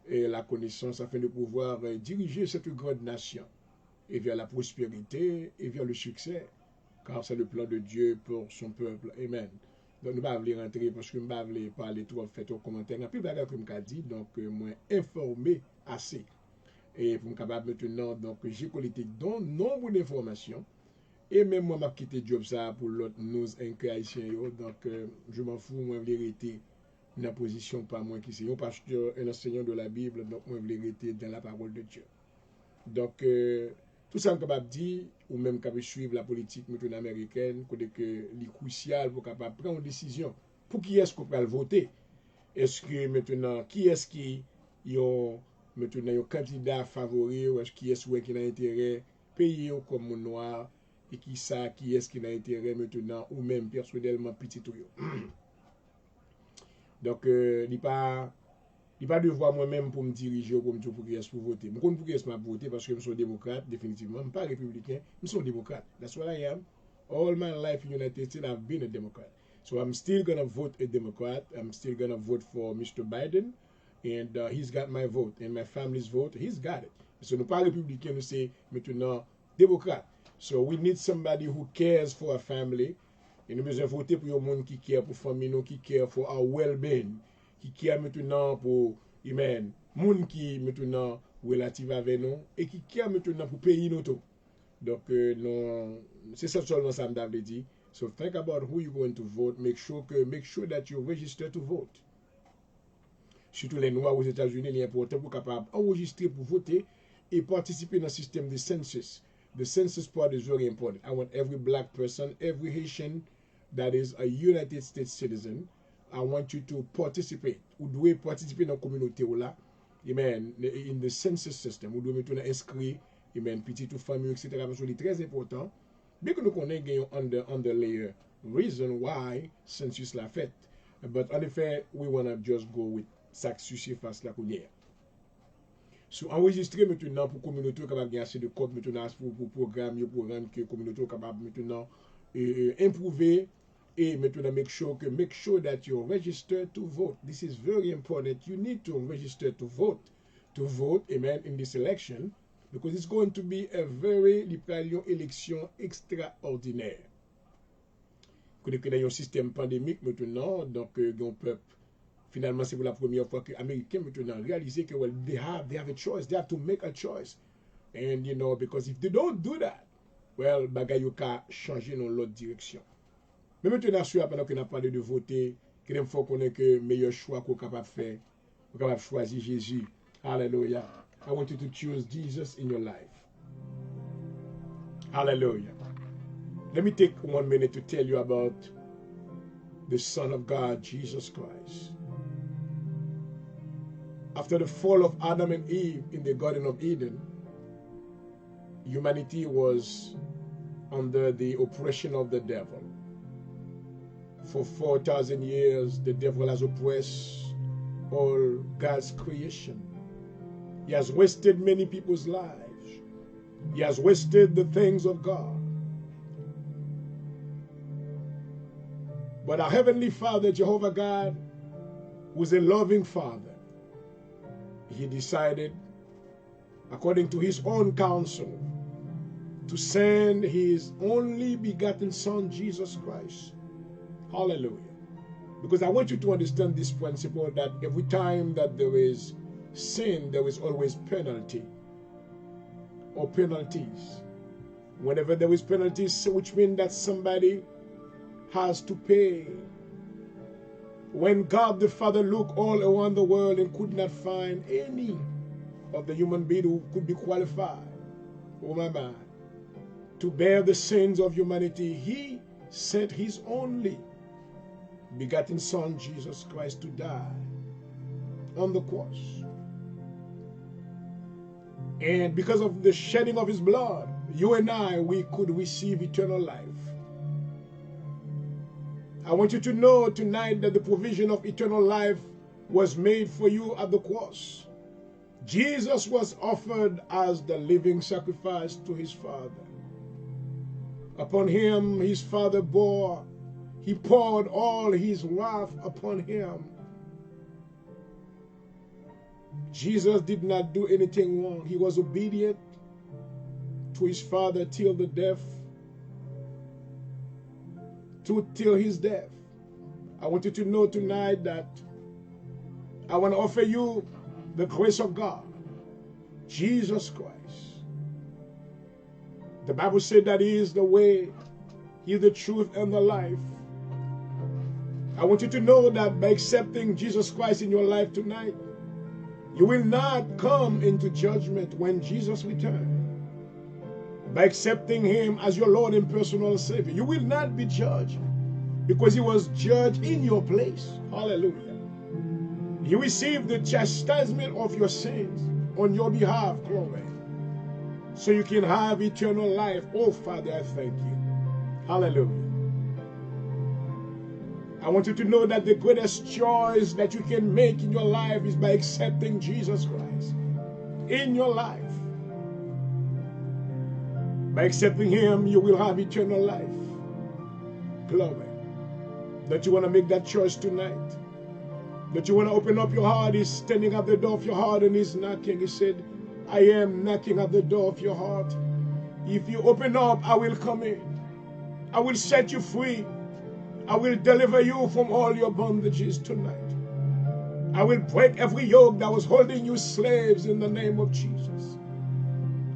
et la connaissance afin de pouvoir diriger cette grande nation et vers la prospérité et vers le succès, car c'est le plan de Dieu pour son peuple. Amen. Donc, nous ne pouvons pas rentrer parce que nous ne pouvons pas parler trop, fait au commentaire. Il y a plus de bagages comme je dit, donc moi informé assez. Et pour me capable maintenant, donc j'ai collecté nombre d'informations. Et même moi, je quitté le job ça pour l'autre news haïtien. Donc, je m'en fous, moi, je vais rester dans la position pas moi qui c'est un pasteur, un enseignant de la Bible, donc moi, je vais rester dans la parole de Dieu. Donc, tout ça, je suis capable de dire, ou même capable de suivre la politique américaine, que c'est crucial pour capable prendre une décision. Pour qui est-ce qu'on peut voter? Est-ce que maintenant, qui est-ce qui ont maintenant un candidat favori, ou est-ce qui est-ce qui a intérêt payer comme mon noir, et qui est-ce qui a intérêt maintenant, ou même personnellement petit tout. Donc, il n'y a pas de devoir moi-même pour me diriger ou pour me dire pour qui est-ce pour voter. Je ne sais pas pour qui est-ce que je voter parce que je suis démocrate, définitivement. Je ne suis pas républicain, je suis démocrate. That's what I am. All my life in the United States, I've been a Democrat. So I'm still going to vote a Democrat. I'm still going to vote for Mr. Biden. And he's got my vote. And my family's vote, he's got it. So nous pas républicain, nous c'est maintenant démocrate. So we need somebody who cares for our family. Et nous besoin voter pour les gens qui care pour la famille, qui care for our well-being, qui care maintenant pour les gens qui maintenant relative avec nous et qui care maintenant pour payer nos taux. Donc, c'est ça seulement ça me dit. So think about who you're going to vote. Make sure that you register to vote. surtout les Noirs aux États-Unis, il est important pour capable enregistrer pour voter et participer dans le système de census. The census part is very important. I want every black person, every Haitian that is a United States citizen, I want you to participate. Vous devez participer dans la communauté là, amen, in the census system. Vous devez maintenant inscrire, amen, petite famille, etc. Parce que c'est très important. Bien que nous connaissons underlayer reason why census l'a fait. But en effet, we want to just go with ça qui surface la collière. So, enregistrer maintenant pour la communauté capable de gagner assez de codes maintenant pour programme que la communauté capable maintenant improver et maintenant make sure that you're registered to vote. This is very important. You need to register to vote, amen, in this election because it's going to be a very élection extraordinaire. Qu'on est dans un système pandémique maintenant, donc on peut finalement c'est pour la première fois que les Américains maintenant réalisent que well, they have a choice, they have to make a choice, and you know because if they don't do that, well bagay yo ka changer dans l'autre direction. Mais maintenant pendant qu'on a parlé de voter, qu'il faut qu'on ait que meilleur choix qu'on capable faire, qu'on capable choisir Jésus. Hallelujah. I want you to choose Jesus in your life. Hallelujah. Let me take 1 minute to tell you about the Son of God, Jesus Christ. After the fall of Adam and Eve in the Garden of Eden, humanity was under the oppression of the devil. For 4,000 years, the devil has oppressed all God's creation. He has wasted many people's lives. He has wasted the things of God. But our Heavenly Father, Jehovah God, was a loving Father. He decided, according to his own counsel, to send his only begotten Son, Jesus Christ. Hallelujah. Because I want you to understand this principle that every time that there is sin, there is always penalty or penalties. Whenever there is penalties, which means that somebody has to pay. When God the Father looked all around the world and could not find any of the human being who could be qualified, oh my man, to bear the sins of humanity, he sent his only begotten Son, Jesus Christ, to die on the cross. And because of the shedding of his blood, you and I, we could receive eternal life. I want you to know tonight that the provision of eternal life was made for you at the cross. Jesus was offered as the living sacrifice to his Father. Upon him, his Father he poured all his wrath upon him. Jesus did not do anything wrong. He was obedient to his Father till the death, till his death. I want you to know tonight that I want to offer you the grace of God, Jesus Christ. The Bible said that he is the way, he is the truth and the life. I want you to know that by accepting Jesus Christ in your life tonight, you will not come into judgment when Jesus returns. By accepting him as your Lord and personal Savior, you will not be judged because he was judged in your place. Hallelujah. He received the chastisement of your sins on your behalf, glory, so you can have eternal life. Oh, Father, I thank you. Hallelujah. I want you to know that the greatest choice that you can make in your life is by accepting Jesus Christ in your life. By accepting him, you will have eternal life. Glory. Don't you want to make that choice tonight? Don't you want to open up your heart? He's standing at the door of your heart and he's knocking. He said, I am knocking at the door of your heart. If you open up, I will come in. I will set you free. I will deliver you from all your bondages tonight. I will break every yoke that was holding you slaves in the name of Jesus.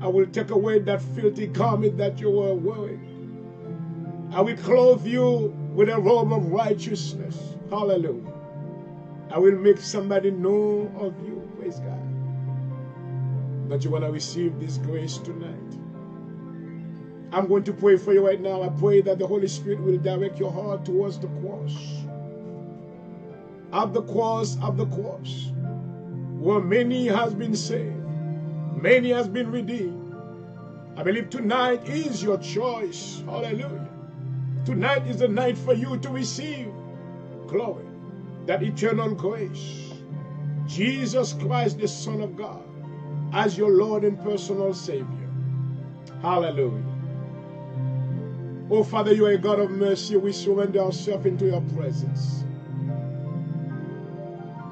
I will take away that filthy garment that you were wearing. I will clothe you with a robe of righteousness. Hallelujah. I will make somebody know of you. Praise God. That you want to receive this grace tonight. I'm going to pray for you right now. I pray that the Holy Spirit will direct your heart towards the cross. Of the cross, where many has been saved, many has been redeemed. I believe tonight is your choice. Hallelujah. Tonight is the night for you to receive glory, that eternal grace. Jesus Christ, the Son of God, as your Lord and personal Savior. Hallelujah. Oh, Father, you are a God of mercy. We surrender ourselves into your presence.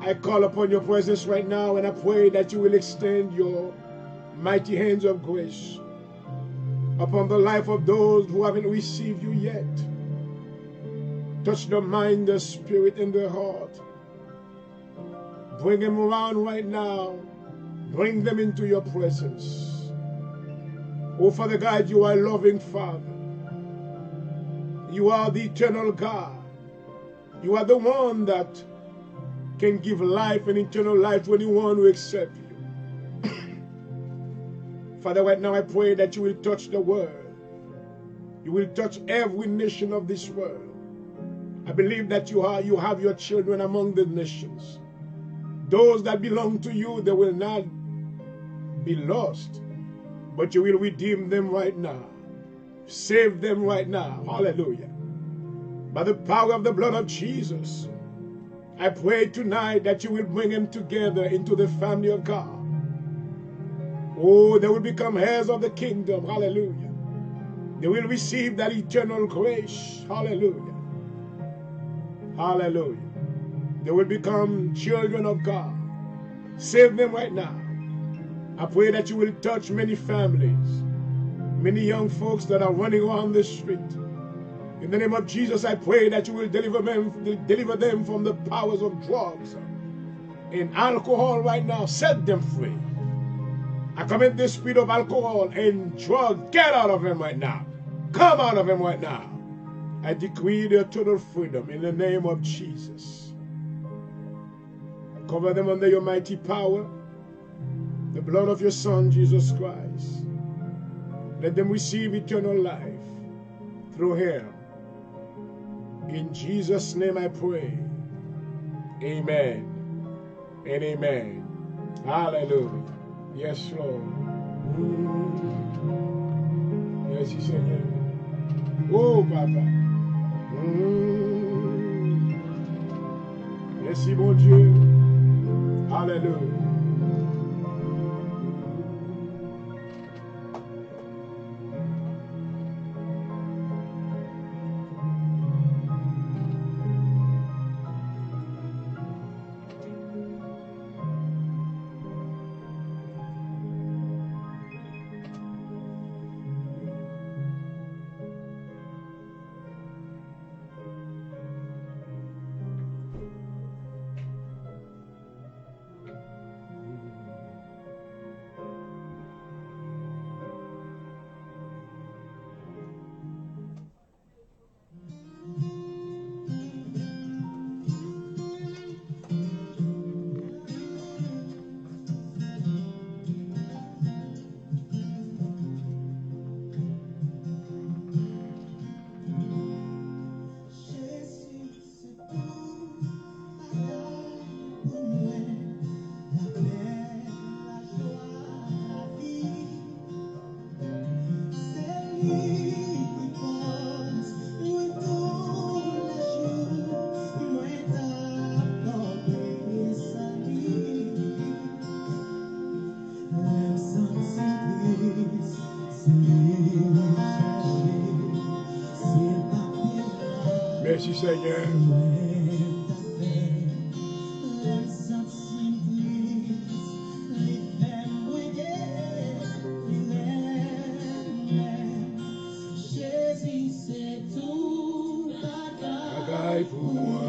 I call upon your presence right now, and I pray that you will extend your mighty hands of grace upon the life of those who haven't received you yet. Touch their mind, their spirit, and their heart. Bring them around right now. Bring them into your presence. Oh, Father God, you are a loving Father. You are the eternal God. You are the one that can give life and eternal life to anyone who accepts you. Father, right now I pray that you will touch the world. You will touch every nation of this world. I believe that you have your children among the nations. Those that belong to you, they will not be lost, but you will redeem them right now. Save them right now. Hallelujah. By the power of the blood of Jesus, I pray tonight that you will bring them together into the family of God. Oh, they will become heirs of the kingdom. Hallelujah. They will receive that eternal grace. Hallelujah. Hallelujah. They will become children of God. Save them right now. I pray that you will touch many families, many young folks that are running around the street. In the name of Jesus, I pray that you will deliver them from the powers of drugs and alcohol right now. Set them free. I command the spirit of alcohol and drugs. Get out of them right now. Come out of them right now. I decree their total freedom in the name of Jesus. Cover them under your mighty power, the blood of your Son, Jesus Christ. Let them receive eternal life through him. In Jesus' name I pray. Amen and amen. Hallelujah. Yes, Lord. Yes, he said, oh, Papa. Merci, mon Dieu. Hallelujah. Merci Seigneur. Bagaille pour moi.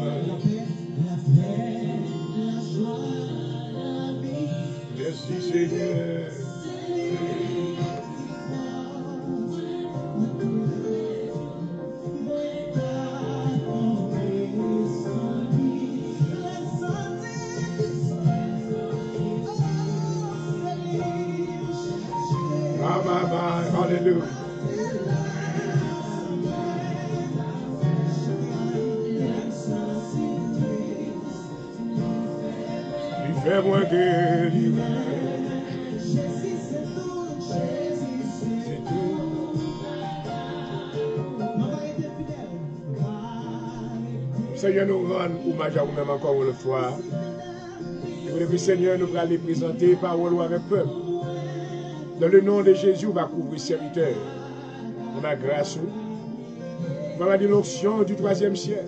Merci Seigneur. Alléluia. Il fait moins guérir. C'est tout. Seigneur, nous rend hommage à vous-même encore une fois. Je voudrais que Seigneur nous allons présenter parole avec peuple. Dans le nom de Jésus, on va couvrir serviteur. On a grâce. On va dire l'onction du 3e ciel.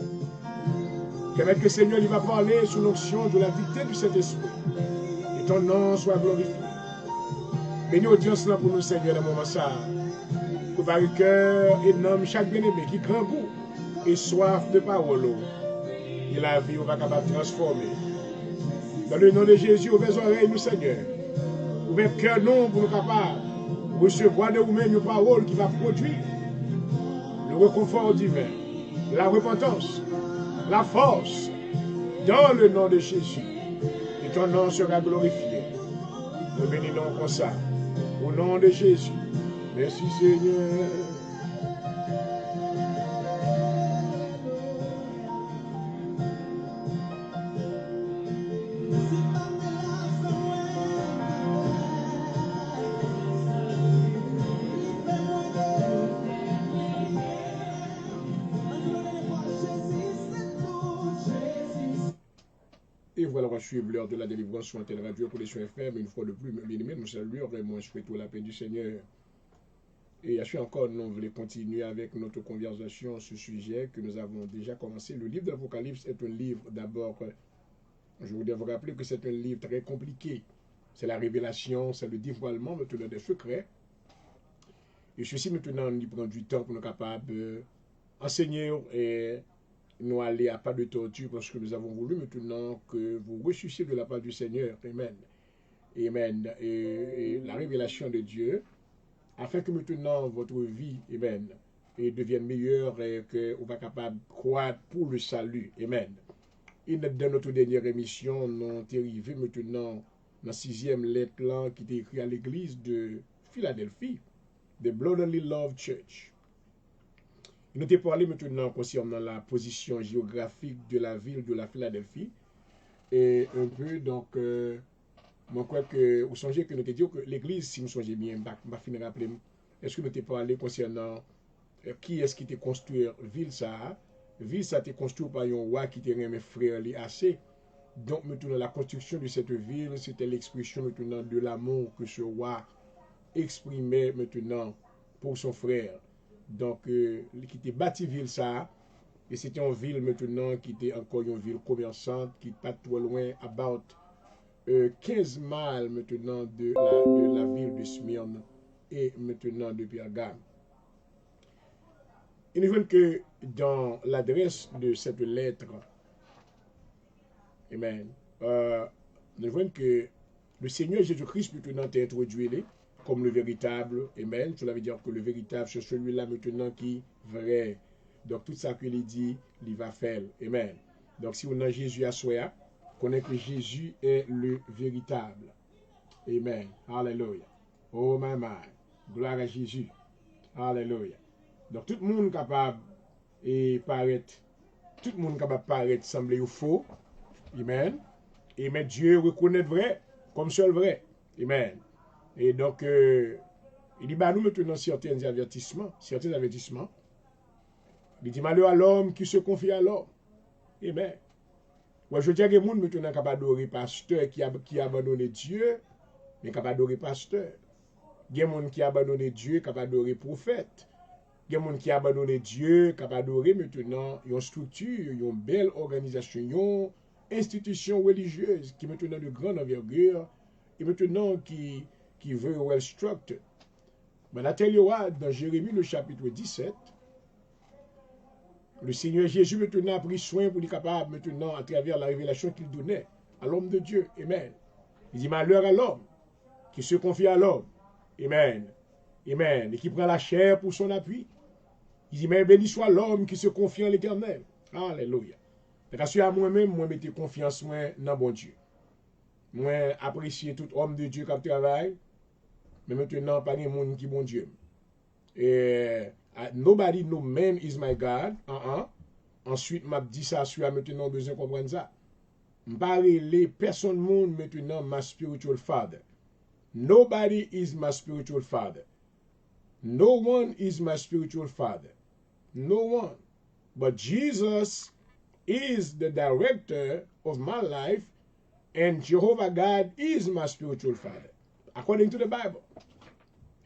Qu'avec le Seigneur, il va parler sous l'onction de la dictée du Saint-Esprit. Et ton nom soit glorifié. Bénis audience là pour nous, Seigneur, dans le moment ça. Pour par le cœur et nomme chaque bien-aimé qui grand goût et soif de parole. Et la vie, on va capable de transformer. Dans le nom de Jésus, ouvrez oreilles, nous, Seigneur. Ouvrez cœur, non, pour nous capables de recevoir de vous-même une parole qui va produire le réconfort divin, la repentance, la force, dans le nom de Jésus. Et ton nom sera glorifié. Nous bénissons comme ça. Au nom de Jésus. Merci Seigneur. Et voilà, on suit l'heure de la délivrance sur Antenne Radio pour les soins fermes. Une fois de plus, bien aimé, nous saluons vraiment, je souhaite la paix du Seigneur. Et je suis encore, nous voulons continuer avec notre conversation sur ce sujet que nous avons déjà commencé. Le livre de l'Apocalypse est un livre, d'abord, je voudrais vous rappeler que c'est un livre très compliqué. C'est la révélation, c'est le dévoilement maintenant des secrets. Et ceci maintenant, il prend du temps pour nous capables d'enseigner et nous aller à pas de tortue parce que nous avons voulu maintenant que vous ressuscitez de la part du Seigneur. Amen. Amen. Et la révélation de Dieu, afin que maintenant votre vie, amen, et devienne meilleure et que vous soyez capable de croire pour le salut. Amen. Et dans notre dernière émission, nous sommes arrivés maintenant dans la 6e lettre là, qui est écrite à l'église de Philadelphie, de Blood Only Love Church. Nous avons parlé maintenant concernant la position géographique de la ville de la Philadelphie. Et un peu, donc, moi, je crois que vous songez que nous avons dit que l'église, si vous songez bien, je vais finir rappeler, est-ce que nous avons parlé concernant qui est-ce qui a construit la ville ça? La ville ça a été construite par un roi qui était un frère assez. Donc, maintenant, la construction de cette ville, c'était l'expression maintenant de l'amour que ce roi exprimait maintenant pour son frère. Donc, qui était bâti ville ça, et c'était une ville maintenant qui était encore une ville commerçante, qui n'est pas trop loin, about 15 miles maintenant de la ville de Smyrne et maintenant de Pergame. Et nous voyons que dans l'adresse de cette lettre, amen, nous voyons que le Seigneur Jésus-Christ maintenant est introduit comme le véritable, amen. Cela veut dire que le véritable, c'est celui-là maintenant qui est vrai. Donc tout ça qu'il dit, il va faire, amen. Donc si on a Jésus à soi, connaît que Jésus est le véritable. Amen. Alléluia. Oh my my. Gloire à Jésus. Alléluia. Donc tout le monde capable et paraître, tout le monde capable de paraître sembler faux. Amen. Et mais Dieu reconnaît vrai comme seul vrai. Amen. Et donc, il dit, bah, nous maintenant certains avertissements. Il dit, malheur à l'homme qui se confie à l'homme. Amen. Moi, je dis à des gens maintenant qui adorer pasteur, qui a abandonné Dieu, mais qui adorer pasteur. Il y a des gens qui a abandonné Dieu, qui adorer prophète. Il y a des gens qui a abandonné Dieu, qui adorer maintenant une structure, une belle organisation, une institution religieuse qui maintenant de grande envergure et maintenant qui veut well structured. Mais la telle dans Jérémie le chapitre 17, le Seigneur Jésus maintenant a pris soin pour être capable maintenant à travers la révélation qu'il donnait à l'homme de Dieu. Amen. Il dit malheur à l'homme qui se confie à l'homme. Amen. Amen. Et qui prend la chair pour son appui. Il dit mais béni soit l'homme qui se confie en l'Éternel. Alléluia. Parce que à moi-même, moi mettez confiance dans bon Dieu. Moi apprécier tout homme de Dieu qui travaille. Mais maintenant, pas de monde qui bon Dieu. Et nobody no man is my God. Ensuite, m'a dit ça sur maintenant besoin de comprendre ça. M'parler les personnes monde maintenant my spiritual father. Nobody is my spiritual father. No one is my spiritual father. No one. But Jesus is the director of my life, and Jehovah God is my spiritual father. According to the Bible.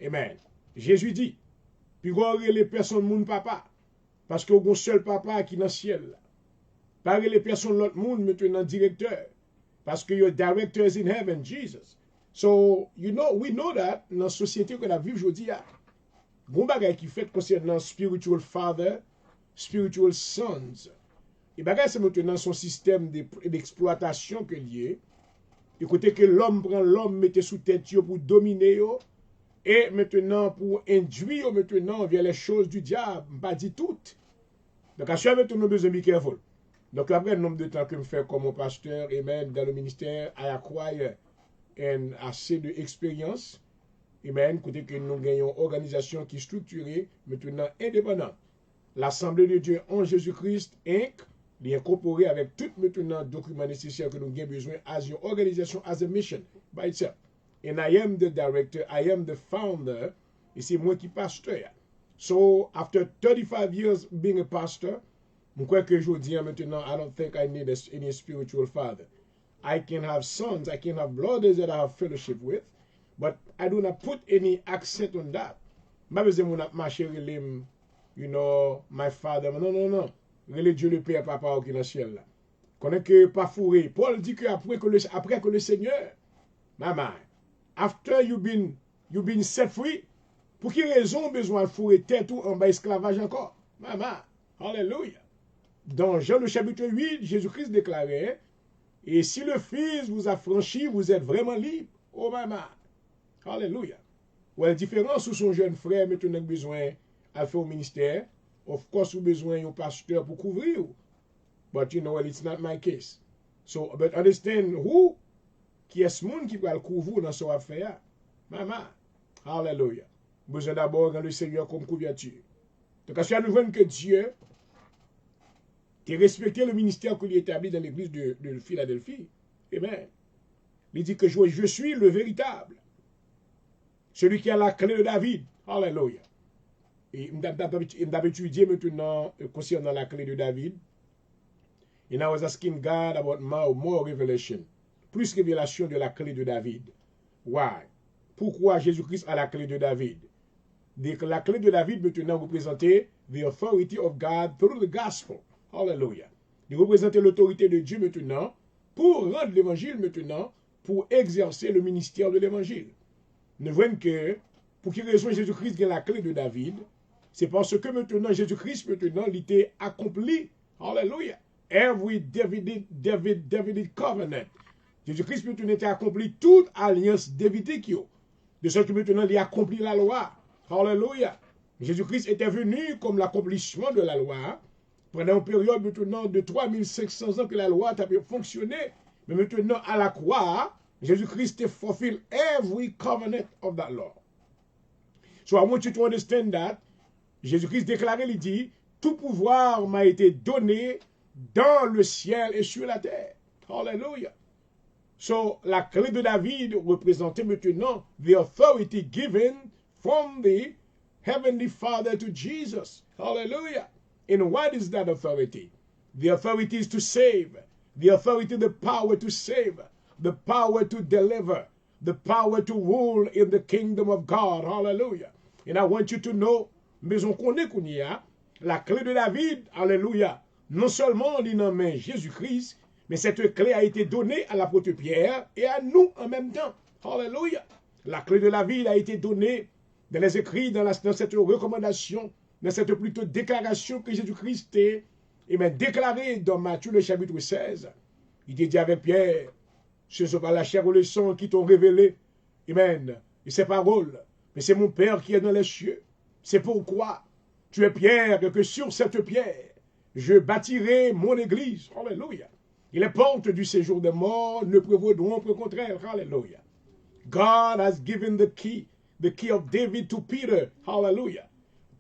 Amen. Jésus dit, puis les personnes moun papa, parce qu'il y a un seul papa qui est dans le ciel. Parler les personnes l'autre monde maintenant directeur, parce que your director is in heaven, Jesus. So, we know that dans la société que nous vivons aujourd'hui, bon bagay qui fait concernant spiritual father, spiritual sons. Et bagay c'est maintenant son système d'exploitation que lié. Écoutez que l'homme prend l'homme, mette sous tête pour dominer yo, et maintenant pour induire maintenant vers les choses du diable, pas dit toutes. Donc à chaque fois nous besoin de be careful. Donc après le nombre de temps que je fais comme pasteur, amen, dans le ministère, I acquire assez d'expérience. Amen. Écoutez que nous gagnons une organisation qui est structurée, maintenant indépendante. L'Assemblée de Dieu en Jésus-Christ, Inc., est incorporée avec tout maintenant document nécessaire que nous avons besoin as une organisation, as a mission by itself. And I am the director, I am the founder, et c'est moi qui pasteur. So, after 35 years being a pastor, je crois que je dis maintenant, I don't think I need any spiritual father. I can have sons, I can have brothers that I have fellowship with, but I do not put any accent on that. Pas besoin de marcher relève, my father. Non. Relève Dieu le Père, Papa qui est dans le ciel là. Connais que pas fourré. Paul dit que après que le Seigneur, maman, after you've been set free, pour quelle raison besoin de fourrer tête ou en bas esclavage encore? Maman, hallelujah. Dans Jean le chapitre 8, Jésus-Christ déclarait, et si le Fils vous a franchi, vous êtes vraiment libre. Oh maman, hallelujah. Ou la différence sous son jeune frère, maintenant besoin à faire au ministère, of course, vous besoin d'un pasteur pour couvrir. But you know what, it's not my case. So, but understand who, qui est ce monde qui va le couvrir dans son affaire. Maman, hallelujah. Besoin d'abord dans le Seigneur comme couverture. Donc, à ce nous voyons que Dieu qui respecté le ministère qu'il a établi dans l'église de Philadelphie. Amen. Il dit que je suis le véritable. Celui qui a la clé de David. Hallelujah. Et il m'a étudié maintenant concernant la clé de David. And I was asking God about more revelation. Plus révélation de la clé de David. Why? Pourquoi Jésus-Christ a la clé de David? La clé de David maintenant représentait the authority of God through the gospel. Hallelujah. Il représentait l'autorité de Dieu maintenant pour rendre l'évangile maintenant, pour exercer le ministère de l'évangile. Nous voyons que pour quelle raison Jésus-Christ a la clé de David, c'est parce que maintenant Jésus-Christ maintenant il était accompli. Hallelujah. Every Davidic covenant. Jésus-Christ maintenant était accompli toute alliance davidique. De sorte que maintenant il a accompli la loi. Hallelujah. Jésus-Christ était venu comme l'accomplissement de la loi. Pendant une période maintenant de 3500 ans que la loi a fonctionné. Mais maintenant à la croix, Jésus-Christ fulfilled every covenant of that law. So I want you to understand that. Jésus-Christ déclarait, il dit, tout pouvoir m'a été donné dans le ciel et sur la terre. Hallelujah. So, la clé de David représentait maintenant the authority given from the Heavenly Father to Jesus. Hallelujah. And what is that authority? The authority is to save. The authority, the power to save. The power to deliver. The power to rule in the kingdom of God. Hallelujah. And I want you to know, mais on connaît qu'on y a, la clé de David, hallelujah, non seulement on en main Jésus-Christ, mais cette clé a été donnée à l'apôtre Pierre et à nous en même temps. Hallelujah. La clé de David a été donnée dans les écrits, dans cette recommandation, dans cette plutôt déclaration que Jésus-Christ a déclarée dans Matthieu le chapitre 16. Il dit avec Pierre, ce ne sont pas la chair ou le sang qui t'ont révélé, amen, et ces paroles, mais c'est mon Père qui est dans les cieux. C'est pourquoi tu es Pierre, que sur cette pierre, je bâtirai mon église. Alléluia. Et les portes du séjour des morts ne prévaudront qu'au contraire. Alléluia. God has given the key, the key of David to Peter. Hallelujah.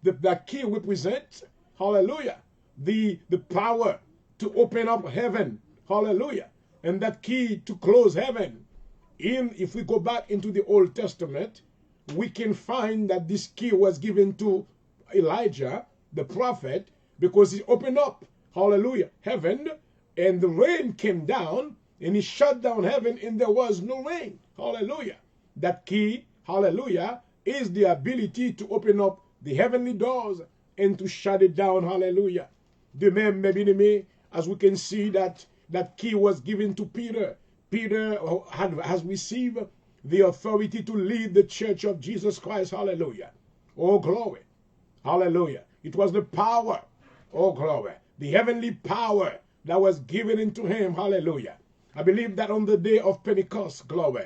That key represents, hallelujah, the power to open up heaven. Hallelujah. And that key to close heaven. If we go back into the Old Testament, we can find that this key was given to Elijah, the prophet, because he opened up, hallelujah, heaven, and the rain came down, and he shut down heaven, and there was no rain. Hallelujah. That key, hallelujah, is the ability to open up the heavenly doors and to shut it down. Hallelujah. De même, mes bien-aimés, as we can see that key was given to Peter. Peter has received the authority to lead the church of Jesus Christ. Hallelujah. Oh, glory. Hallelujah. It was the power. Oh, glory. The heavenly power that was given into him. Hallelujah. I believe that on the day of Pentecost, glory,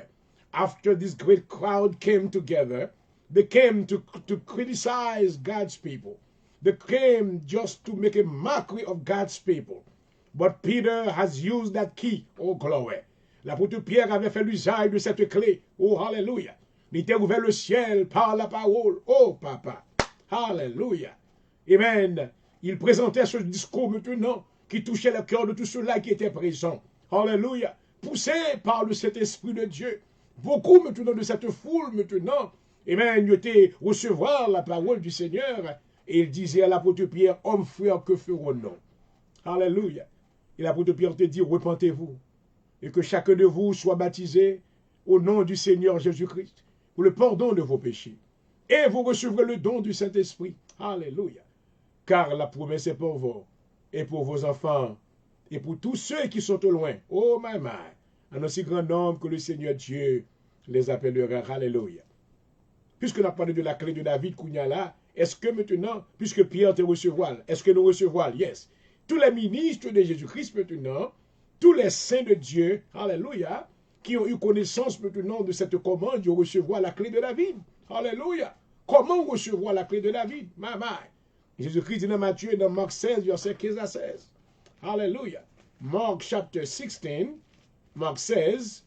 after this great crowd came together, they came to criticize God's people. They came just to make a mockery of God's people. But Peter has used that key. Oh, glory. L'apôtre Pierre avait fait l'usage de cette clé. Oh, hallelujah. Il était ouvert le ciel par la parole. Oh, papa. Hallelujah. Amen. Il présentait ce discours maintenant qui touchait le cœur de tous ceux-là qui étaient présents. Hallelujah. Poussé par le Saint-Esprit de Dieu. Beaucoup maintenant de cette foule maintenant, amen, ils étaient recevoir la parole du Seigneur. Et il disait à l'apôtre Pierre, homme frère, que ferons-nous? Hallelujah. Et l'apôtre Pierre te dit, repentez-vous. Et que chacun de vous soit baptisé au nom du Seigneur Jésus-Christ pour le pardon de vos péchés. Et vous recevrez le don du Saint-Esprit. Alléluia. Car la promesse est pour vous et pour vos enfants et pour tous ceux qui sont au loin. Oh, my, en aussi grand nombre que le Seigneur Dieu les appellera. Alléluia. Puisque nous avons parlé de la clé de David, là, est-ce que maintenant, puisque Pierre te recevra, est-ce que nous recevons? Yes. Tous les ministres de Jésus-Christ maintenant, tous les saints de Dieu, alléluia, qui ont eu connaissance maintenant de cette commande de recevoir la clé de David. Alléluia. Comment recevoir la clé de David? Jésus-Christ dit dans Matthieu, dans Marc 16, verset 15 à 16. Alléluia. Mark chapter 16, Marc 16,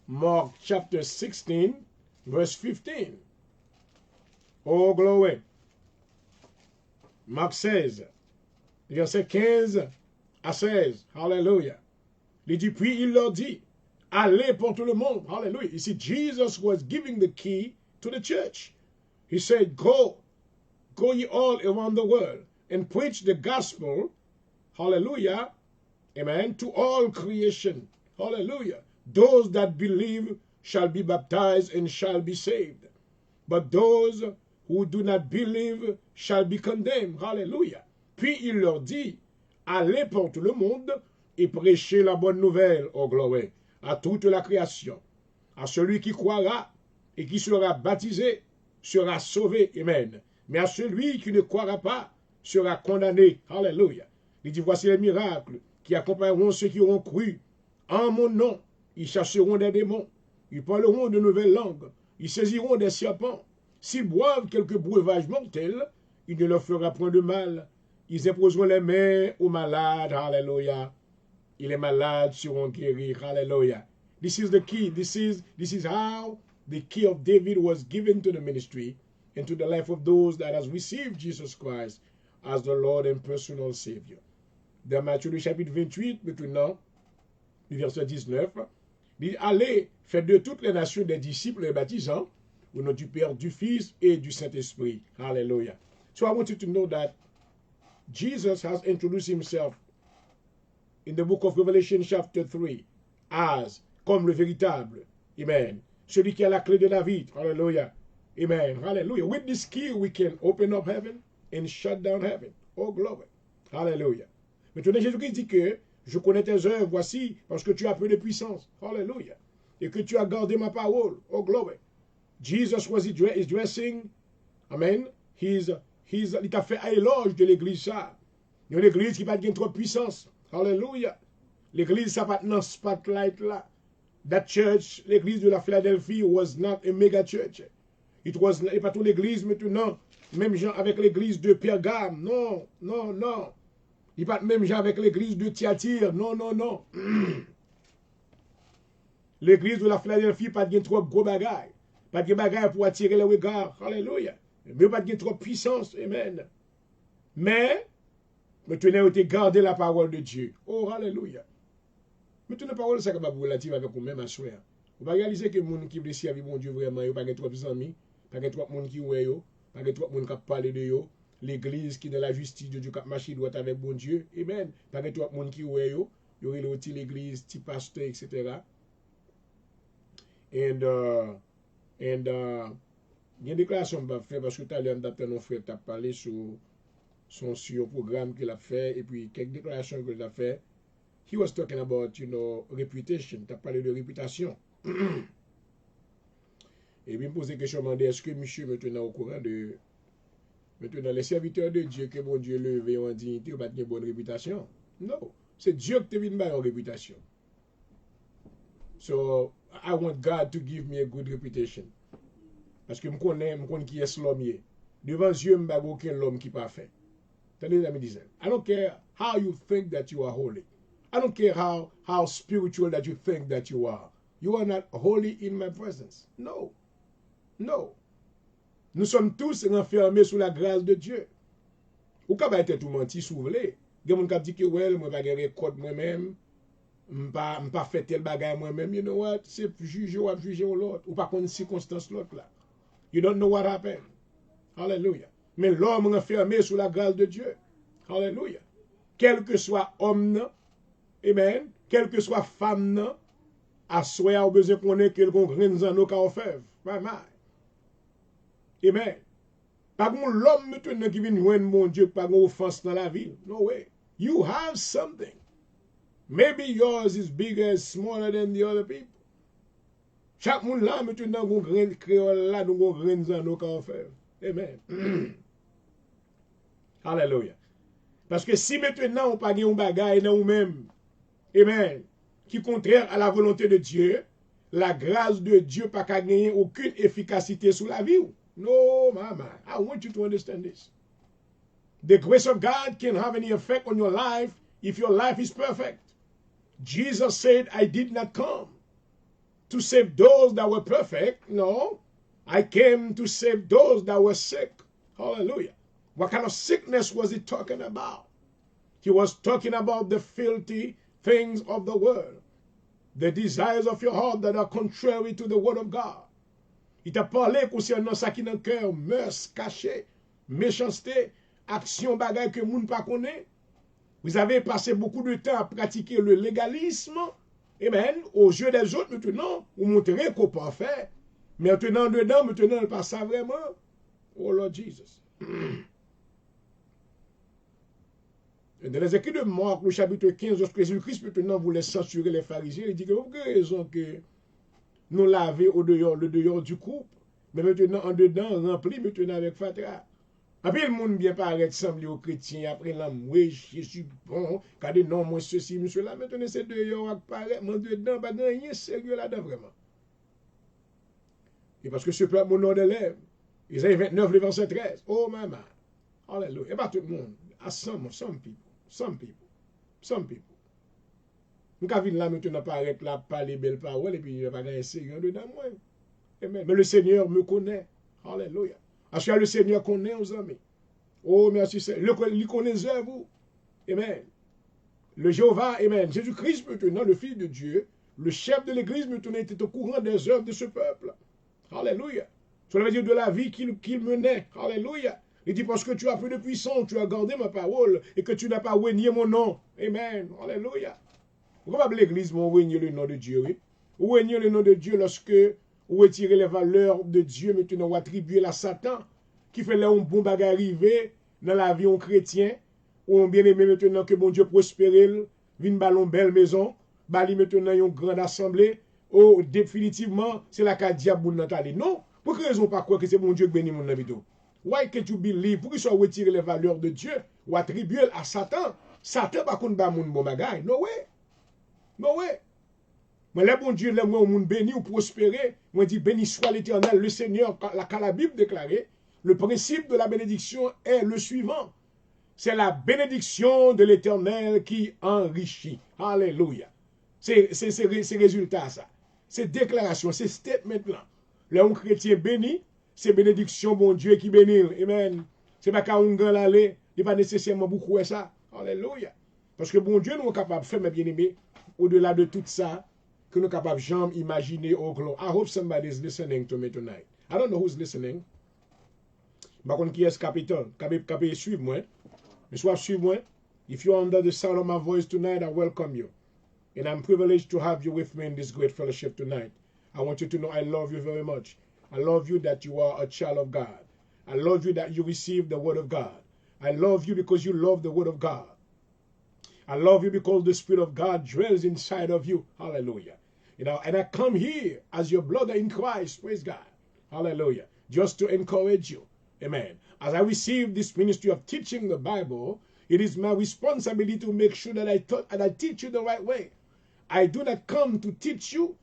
Mark chapter 16, verse 15. Oh, glory. Marc 16, verset 15 à 16. Hallelujah. Il dit, puis il leur dit, allez pour tout le monde. Hallelujah. You see, Jesus was giving the key to the church. He said, go ye all around the world and preach the gospel. Hallelujah. Amen. To all creation. Hallelujah. Those that believe shall be baptized and shall be saved. But those who do not believe shall be condemned. Hallelujah. Puis il leur dit, allez pour tout le monde et prêchez la bonne nouvelle, oh gloire, à toute la création. À celui qui croira et qui sera baptisé sera sauvé. Amen. Mais à celui qui ne croira pas sera condamné. Alléluia. Il dit, voici les miracles qui accompagneront ceux qui auront cru. En mon nom, ils chasseront des démons. Ils parleront de nouvelles langues. Ils saisiront des serpents. S'ils boivent quelques breuvages mortels, il ne leur fera point de mal. Ils imposeront les mains aux malades. Hallelujah. Et les malades seront guéris. Hallelujah. This is the key. This is how the key of David was given to the ministry and to the life of those that has received Jesus Christ as the Lord and personal Savior. Dans Matthieu le chapitre 28, maintenant, du verset 19, il dit, allez, faites de toutes les nations des disciples et baptisants, au nom du Père, du Fils et du Saint-Esprit. Hallelujah. So I want you to know that Jesus has introduced himself in the book of Revelation chapter 3 as comme le véritable. Amen. Celui qui a la clé de David. Hallelujah. Amen. Hallelujah. With this key, we can open up heaven and shut down heaven. Oh, glory. Hallelujah. Maintenant, Jésus-Christ dit que je connais tes œuvres, voici, parce que tu as peu de puissance. Hallelujah. Et que tu as gardé ma parole. Oh, glory. Jesus was dressing. Amen. Il t'a fait à éloge de l'église ça. Il y a une église qui n'a pas trop de puissance. Hallelujah. L'église, ça pas dans spotlight là. That church, l'église de la Philadelphie, was not a mega church. It was pas toute l'église maintenant. Même gens avec l'église de Pergame. Non, non, non. Il pas même gens avec l'église de Thyatire. Non, non, non. L'église de la Philadelphie, pas de trop gros bagaille. Pas de bagaille pour attirer le regard. Alléluia. Mais pas de trop de puissance. Amen. Mais, maintenant, vous avez gardé la parole de Dieu. Oh, alléluia. Maintenant, la parole, c'est capable de relative avec vous-même à soi. Vous pouvez réaliser que les gens qui veulent servir mon Dieu vraiment, il n'y a pas trop d'amis, il n'y a pas trop de gens qui voient, il n'y a pas trop de gens qui parlent de eux. L'église qui est dans la justice de Dieu qui marche droit avec bon Dieu. Amen. Il n'y a pas trop de gens qui voient, il y aurait aussi l'église, petit pasteur, etc. Et il y a une déclaration que je vais faire parce que tout à l'heure, notre frère t'a parlé sur son programme qu'il a fait et puis quelques déclarations qu'il a fait. He was talking about, reputation. T'as parlé de réputation. Et puis, il me pose des questions, me est-ce que monsieur maintenant au courant de. Maintenant, les serviteurs de Dieu, que bon Dieu levé en dignité, ou pas de bonne réputation? Non. C'est Dieu qui te vient de en réputation. So, I want God to give me a good reputation. Parce que je connais qui est l'homme. Devant Dieu, je ne sais aucun l'homme qui est parfait. Tenez, les amis, I don't care how you think that you are holy. I don't care how spiritual that you think that you are. You are not holy in my presence. No. No. Nous sommes tous renfermés sous la grâce de Dieu. Ou quand être tout menti sous voulez. Il y a des gens qui disent que well, moi pas de code moi-même, pas fait tel bagage moi-même. You know what? C'est juger ou l'autre. Ou pas connaître circonstance l'autre là. You don't know what happened. Hallelujah. Mais l'homme renfermé sous la grâce de Dieu. Hallelujah. Quel que soit homme, amen, quel que soit femme, à soi, a besoin qu'on ait quelqu'un grain dans nos carafèves. Amen. Pas comme l'homme maintenant qui vient joindre mon Dieu, pas comme offense dans la ville. No way. You have something. Maybe yours is bigger, smaller than the other people. Chaque monde là, maintenant, qu'on grain créole là, nous grain dans nos carafèves. Amen. Hallelujah. Parce que si maintenant on pas un bagage dans nous-mêmes, amen, qui est contraire à la volonté de Dieu, la grâce de Dieu pas qu'à gagner aucune efficacité sur la vie. No, mama, I want you to understand this. The grace of God can have any effect on your life if your life is perfect. Jesus said, I did not come to save those that were perfect. No, I came to save those that were sick. Hallelujah. What kind of sickness was he talking about? He was talking about the filthy things of the world, the desires of your heart that are contrary to the word of God. Il t'a parlé concernant ça qui dans le cœur, mœurs cachées, méchanceté, action bagaille que moun pas connaît. Vous avez passé beaucoup de temps à pratiquer le légalisme, amen, aux yeux des autres maintenant, vous montrez qu'on peut faire. Mais maintenant dedans, maintenant, on pas ça vraiment. Oh Lord Jesus. Dans les écrits de Marc, le chapitre 15, lorsque Jésus-Christ maintenant voulait censurer les pharisiens, il dit que vous avez raison que nous laver au dehors, le dehors du couple, mais maintenant en dedans, rempli maintenant avec fatra. Après le monde bien paraît sembler aux chrétiens, après l'homme, oui, je suis bon, regardez, non, moi ceci, monsieur là, maintenant c'est dehors qui paraît, mais dedans, pas rien sérieux là-dedans vraiment. Et parce que ce peuple, mon nom de lèvres, Isaïe 29, le verset 13, oh maman, hallelujah, et pas tout le monde, à some people. Nous avons là maintenant paraître là, parler belles paroles, et puis il n'y a pas de sérieux dedans moi. Mais le Seigneur me connaît. Alléluia. Parce que le Seigneur connaît aux amis. Oh, merci Seigneur. Il connaît vous. Amen. Le Jéhovah, amen. Jésus-Christ maintenant, le Fils de Dieu, le chef de l'Église maintenant était au courant des œuvres de ce peuple. Alléluia. Cela veut dire de la vie qu'il menait. Alléluia. Il dit parce que tu as peu de puissance, tu as gardé ma parole et que tu n'as pas renié mon nom. Amen. Alléluia. Pourquoi l'Église m'a renié le nom de Dieu? Oui? Ou renier le nom de Dieu lorsque vous retirez les valeurs de Dieu maintenant ou attribuez à Satan qui fait là un bon bagage arrivé dans la vie en chrétien ou on bien aimé maintenant que bon Dieu prospère, vine ballon belle maison, bali maintenant une grande assemblée, oh définitivement c'est la cas diable Nathalie. Non, pour quelle raison pas croire que c'est bon Dieu qui bénit mon vie? Why can't you believe? Pour qu'ils soient retirés les valeurs de Dieu ou attribuer à Satan? Satan pas qu'on ba mon bon bagage. No way. No way. Mais le bon Dieu, le monde béni ou prospérer, moi dit béni soit l'Éternel, le Seigneur, la Bible déclarée, le principe de la bénédiction est le suivant. C'est la bénédiction de l'Éternel qui enrichit. Alléluia. C'est résultat ça. Ces déclarations, ces statements-là. Le un chrétien béni, c'est bénédiction, bon Dieu, qui bénit. Amen. C'est pas qu'à un grand l'aller, il n'est pas nécessairement beaucoup ça. Alléluia. Parce que bon Dieu, nous sommes capables de faire, mes bien-aimés, au-delà de tout ça, que nous sommes capables de jamais imaginer au gloire. I hope somebody is listening to me tonight. I don't know who's listening. Par contre, qui est ce capitaine? Capitaine, suivez-moi. Mais soit suivez-moi. If you're under the sound of my voice tonight, I welcome you. And I'm privileged to have you with me in this great fellowship tonight. I want you to know I love you very much. I love you that you are a child of God. I love you that you receive the word of God. I love you because you love the word of God. I love you because the Spirit of God dwells inside of you. Hallelujah. You know, and I come here as your brother in Christ. Praise God. Hallelujah. Just to encourage you. Amen. As I receive this ministry of teaching the Bible, it is my responsibility to make sure that I teach you the right way. I do not come to teach you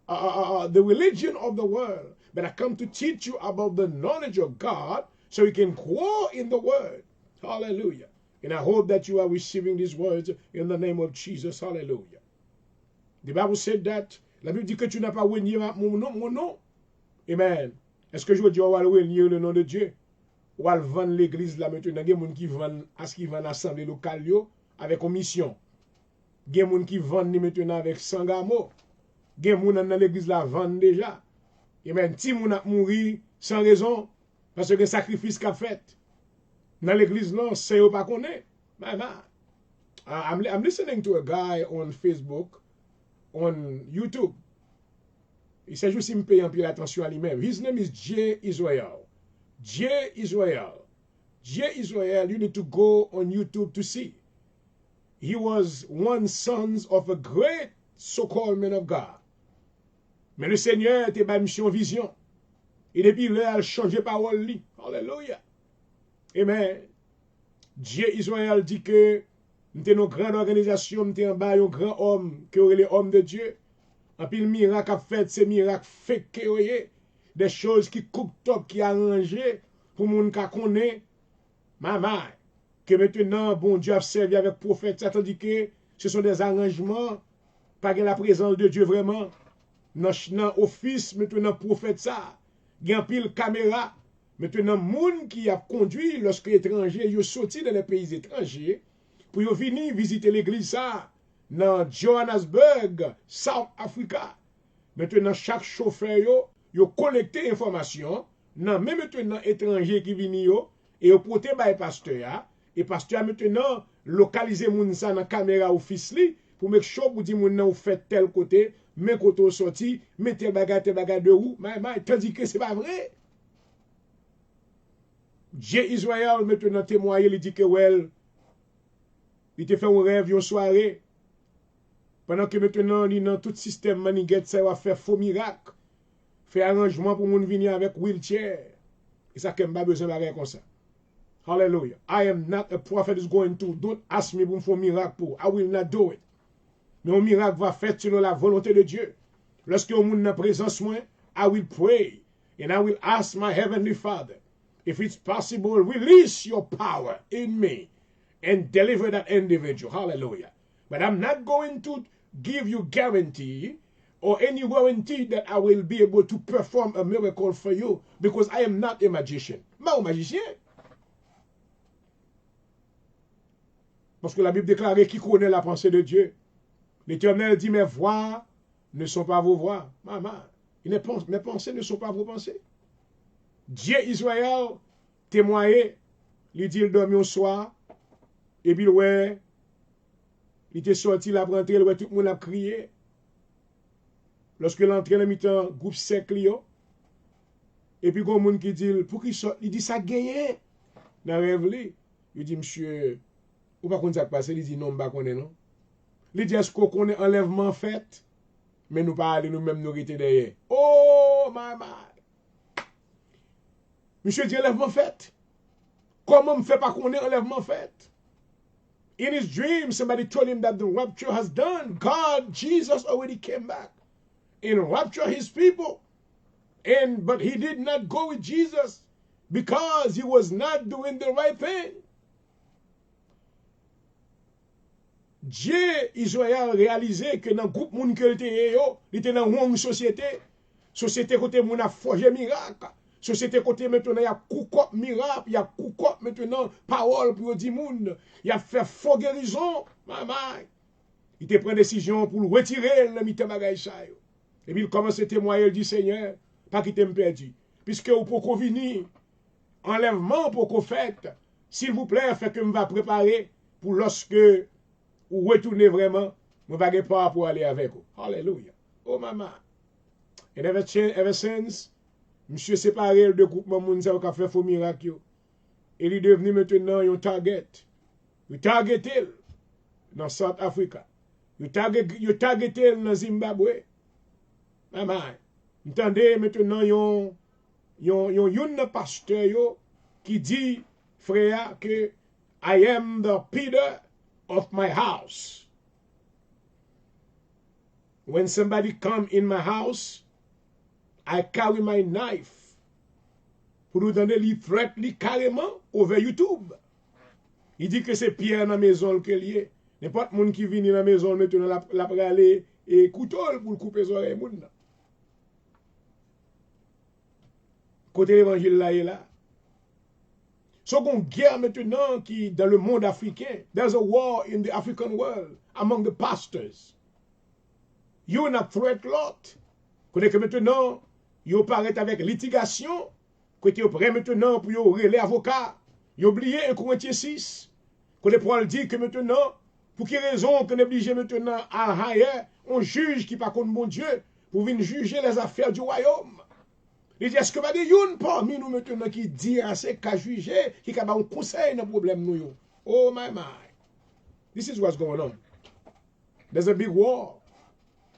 the religion of the world, but I come to teach you about the knowledge of God so you can grow in the word. Hallelujah. And I hope that you are receiving these words in the name of Jesus. Hallelujah. The Bible said that, la Bible dit que tu n'as pas renié mon nom. Amen. Est-ce que je veux dire, on va renier le nom de Dieu? On va vendre l'église là maintenant. Il y a des gens qui vendent à ce qu'ils vendent l'assemblée locale avec une mission. Il y a des gens qui vendent maintenant avec Sangamo. Il y a des gens dans l'église là vendent déjà. Amen. Si moun a mouri sans raison, parce que sacrifice qu'a fait. Dans l'église là, c'est pas connaît. I'm listening to a guy on Facebook, on YouTube. Il s'agit aussi de me payer un peu attention à lui-même. His name is Jay Israel. Jay Israel. Jay Israel, you need to go on YouTube to see. He was one son of a great so-called man of God. Mais le Seigneur était pas mission vision. Et depuis là, il a changé parole. Alléluia. Amen. Dieu Israël dit que nous sommes une grande organisation, nous sommes en bas un grand homme, qui aurait les hommes de Dieu. En puis le miracle a fait, c'est miracle fait que des choses qui coupent top, qui arrangées pour les gens qui connaissent. Maman, que maintenant, bon Dieu a servi avec le prophète, ça tandis que ce sont des arrangements, pas la présence de Dieu vraiment. Dans l'office, maintenant, prophète ça, il y a pile caméra. Maintenant, les gens qui a conduit lorsque les étrangers sont sortis dans les pays étrangers pour venir visiter l'église ça dans Johannesburg, South Africa. Maintenant, chaque chauffeur yo collecté information, même maintenant étrangers qui viennent et yo porté par pasteur et pasteur maintenant localiser moun ça dans caméra office li pour make sure pour dire moun nan ou fait tel côté, mais côté sorti, mettez bagage de où, mais tandis que c'est pas vrai. Dieu Israël maintenant témoigné, il dit que well, il te fait un rêve une soirée. Pendant que maintenant, il dans tout système manigette, ça va faire faux miracle. Faire arrangement pour moun venir avec wheelchair. Et ça, qu'elle n'a pas besoin de faire comme ça. Hallelujah. I am not a prophet is going to. Don't ask me pour faire un miracle pour. I will not do it. Mais un miracle va faire selon la volonté de Dieu. Lorsque on moun dans présence moi, I will pray. And I will ask my heavenly Father, if it's possible, release your power in me and deliver that individual. Hallelujah. But I'm not going to give you guarantee or any guarantee that I will be able to perform a miracle for you because I am not a magician. Pas un magicien. Parce que la Bible déclare qui connaît la pensée de Dieu. L'Éternel dit mes voix ne sont pas vos voix. Maman, mes pensées ne sont pas vos pensées. Dieu Israël témoigné, il dit il dormit au soir et puis ouais, il était sorti, il a rentré, tout le monde a crié. Lorsque l'entrée dans le groupe sec, et puis il y a un monde qui dit, pour qu'il sorte, il dit ça gagné. Dans le rêve, il dit, monsieur, ou pas qu'on ça passe, il dit non, pas qu'on est non. Il dit, est-ce qu'on est enlèvement fait, mais nous pas aller nous-mêmes nous rester derrière. Oh, maman. Monsieur dit enlèvement fait. Comment me fait pas qu'on est enlèvement fait? In his dream, somebody told him that the rapture has done. God, Jesus already came back and rapture his people. But he did not go with Jesus because he was not doing the right thing. Dieu, Israël, réalisé que dans le groupe moun que il était dans une société, Société côté moun a forgé miracle. Société côté maintenant, il y a coukop miracle, il y a coukop maintenant, parole pour dire moun. Il y a fait faux guérison, maman. Il te prend décision pour le retirer, le mite bagay sa yo. Et puis il commence à témoigner du Seigneur, pas qu'il t'aime perdu. Puisque vous pouvez venir, enlèvement pour qu'on fait, s'il vous plaît, fait que je vais préparer pour lorsque vous retournez vraiment, je ne vais pas pour aller avec vous. Alléluia. Oh maman. And ever since, monsieur séparé de groupement Mounsa qui a fait faux miracle. Et il est devenu maintenant un target. Il targeté dans South Africa. Il targeté dans Zimbabwe. Maman. Entendez maintenant, yon pasteur qui dit, frère, que I am the Peter of my house. When somebody come in my house, I carry my knife. Pour nous donner les threat carrément over YouTube. Il dit que c'est Pierre dans la maison que lié. N'importe monde qui vient dans la maison maintenant la aller et couteau pour couper les oreilles moun. Côté l'évangile là et là. So qu'on guerre maintenant qui dans le monde africain. There's a war in the African world among the pastors. You not threat lot. Connaît que maintenant yo paraît avec litigation. Côté yo prêt maintenant pour yo relais avocat. Yo oublié 1 Corinthiens 6. Connaît Paul dit que maintenant pour quelle raison qu'on est obligé maintenant à hire un juge qui pas contre mon Dieu pour venir juger les affaires du royaume. Il dit, est-ce que va y a une parmi nous maintenant qui dit assez qu'à juger, qui a un conseil dans le problème nous? Oh my. This is what's going on. There's a big war.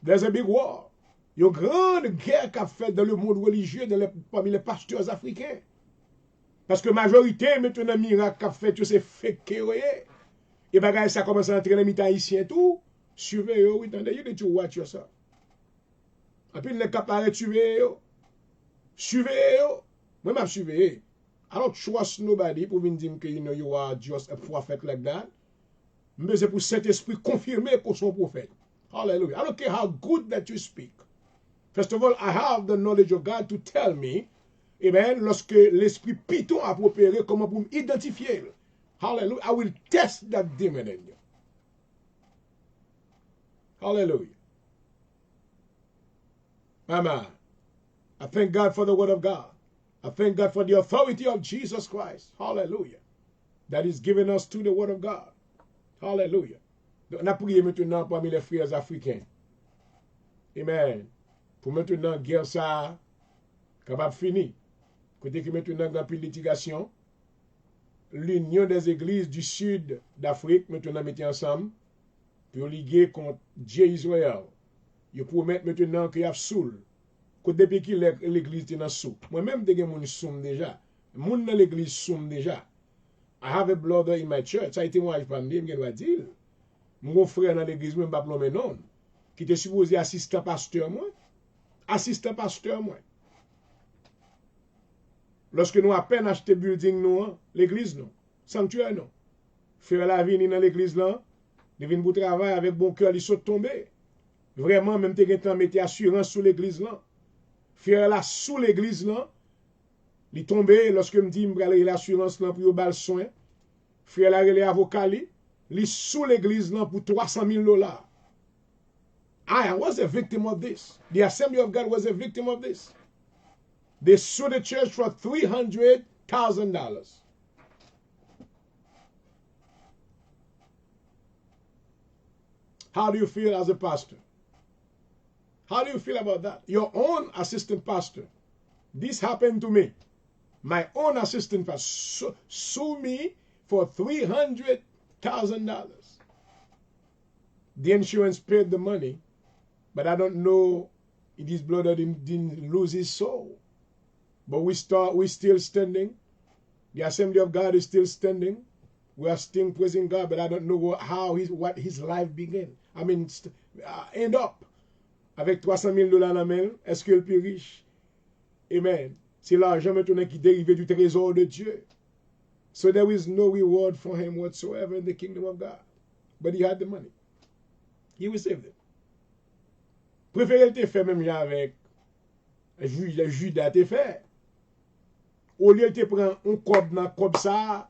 There's a big war. Il y a une grande guerre qu'a fait dans le monde religieux parmi les pasteurs africains. Parce que la majorité maintenant miracle qu'a fait, c'est fake. Et bagay ça commence à entrer dans les haïtiens tout. Suivez, oui, attendez, you need to watch yourself. Et puis les caparets tuer. Suivez, moi je suivez. I don't trust nobody pour venir dire que you are just a prophet like that. Mais c'est pour cet esprit confirmer qu'on soit prophète. Hallelujah. I don't care how good that you speak. First of all, I have the knowledge of God to tell me, amen, lorsque l'esprit Python a opéré, comment pour m'identifier. Hallelujah. I will test that demon in you. Hallelujah. Mama. I thank God for the word of God. I thank God for the authority of Jesus Christ. Hallelujah. That is given us to the word of God. Hallelujah. On a prié maintenant parmi les frères africains. Amen. Pour maintenant, guerre ça, capable fini. Côté que maintenant, il y a plus de litigation. L'Union des églises du sud d'Afrique, maintenant, mettez ensemble, pour liguer contre Dieu Israël. Ils promettent maintenant qu'il y a soul. Depuis que l'église est dans sous. Moi-même, je suis soum déjà. Je suis dans l'église soum déjà. I have a brother in my church. Ça a été moi, je dois dire. Mon frère dans l'église, je ne vais pas nommer non. Qui était supposé assistant pasteur, moi. Assistant pasteur, moi. Lorsque nous à peine acheté building, nous, l'église, non. Sanctuaire, non. Frère la vie dans l'église, là. Il vient pour travailler avec bon cœur, il saute tomber. Vraiment, même tu as mis assurance sur l'église, là. Frère là sous l'église là, il tombé lorsque me dit l'assurance là pour bal soin. Frère là les avocat li sous l'église là pour $300,000. I was a victim of this. The Assembly of God was a victim of this. They sued the church for $300,000. How do you feel as a pastor? How do you feel about that? Your own assistant pastor. This happened to me. My own assistant pastor sued me for $300,000. The insurance paid the money, but I don't know if his brother didn't lose his soul. But we're still standing. The Assembly of God is still standing. We are still praising God, but I don't know what his life began. I mean, end up. Avec $300,000 dans la main, est-ce qu'il est plus riche? Amen. C'est l'argent maintenant qui dérive du trésor de Dieu. So there is no reward for him whatsoever in the kingdom of God. But he had the money. He received it. Préférez le faire même avec Judas te fait. Au lieu de te prendre un cob dans cob ça,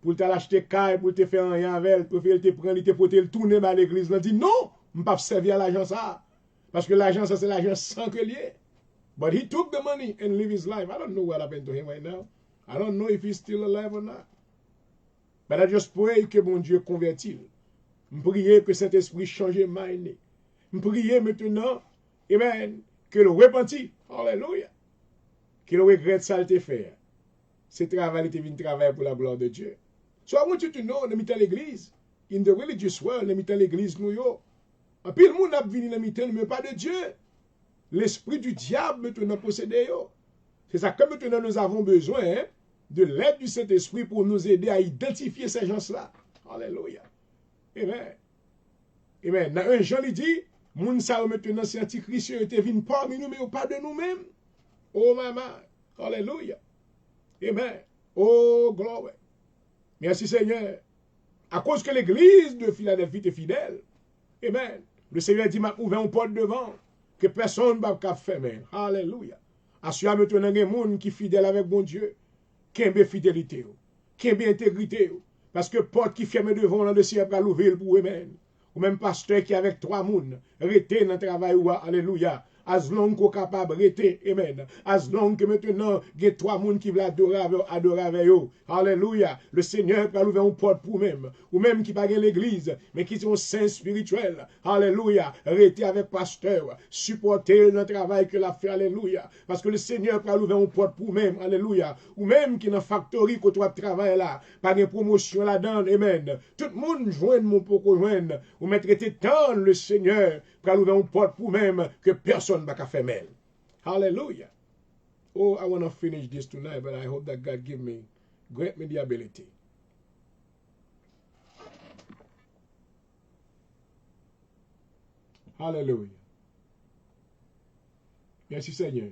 pour te l'acheter caille, pour te faire rien avec elle, pour te prendre, te porter le tourner à l'église, il dit non, je ne peux pas servir à l'argent ça. Parce que l'argent ça, c'est l'argent sans que lié. But he took the money and lived his life. I don't know what happened to him right now. I don't know if he's still alive or not. But I just pray que mon Dieu convertisse. Je prie que Saint-Esprit change ma mind. Je prie maintenant, amen, que le repentit. Alléluia. Que le regrette ça le faire. Ce travail était venu travailler pour la gloire de Dieu. So I want you to know, dans l'église, in the religious world, dans l'église, nous yo. En pile, le monde a venu dans l'église, mais pas de Dieu. L'esprit du diable maintenant possède yo. C'est ça que maintenant nous avons besoin de l'aide du Saint-Esprit pour nous aider à identifier ces gens-là. Alléluia. Amen. Amen. Dans un Jean, il dit, moun sa maintenant c'est antichrist, il était venu parmi nous, mais pas de nous-mêmes. Oh maman. Alléluia. Amen. Oh gloire. Merci Seigneur. À cause que l'église de Philadelphie est fidèle. Amen. Le Seigneur dit, m'a ouvert une porte devant que personne ne va fermer. Alléluia. Assure maintenant des gens qui sont fidèles avec bon Dieu, qui aiment fidélité, qui aiment intégrité. Parce que porte qui ferme devant le ciel va l'ouvrir pour eux-mêmes. Ou même pasteur qui est avec trois personnes, rester dans le travail. Alléluia. As long qu'on est capable de rester. Amen. As long que maintenant, il y a trois personnes qui veulent adorer avec eux. Alléluia. Le Seigneur va ouvrir une porte pour eux-mêmes. Ou même qui ne pas l'église, mais qui sont saints spirituels. Alléluia. Rester avec pasteur. Supporter le travail que l'a fait. Alléluia. Parce que le Seigneur va ouvrir une porte pour eux-mêmes. Alléluia. Ou même qui est dans la factory que tu travailles là. Pas de promotion là-dedans. Amen. Tout le monde joint mon poko joindre. Ou mettre tant le Seigneur pour ouvrir une porte pour eux-mêmes que personne ne va faire mal. Hallelujah. Oh, I want to finish this tonight, but I hope that God grant me the ability. Hallelujah. Merci Seigneur.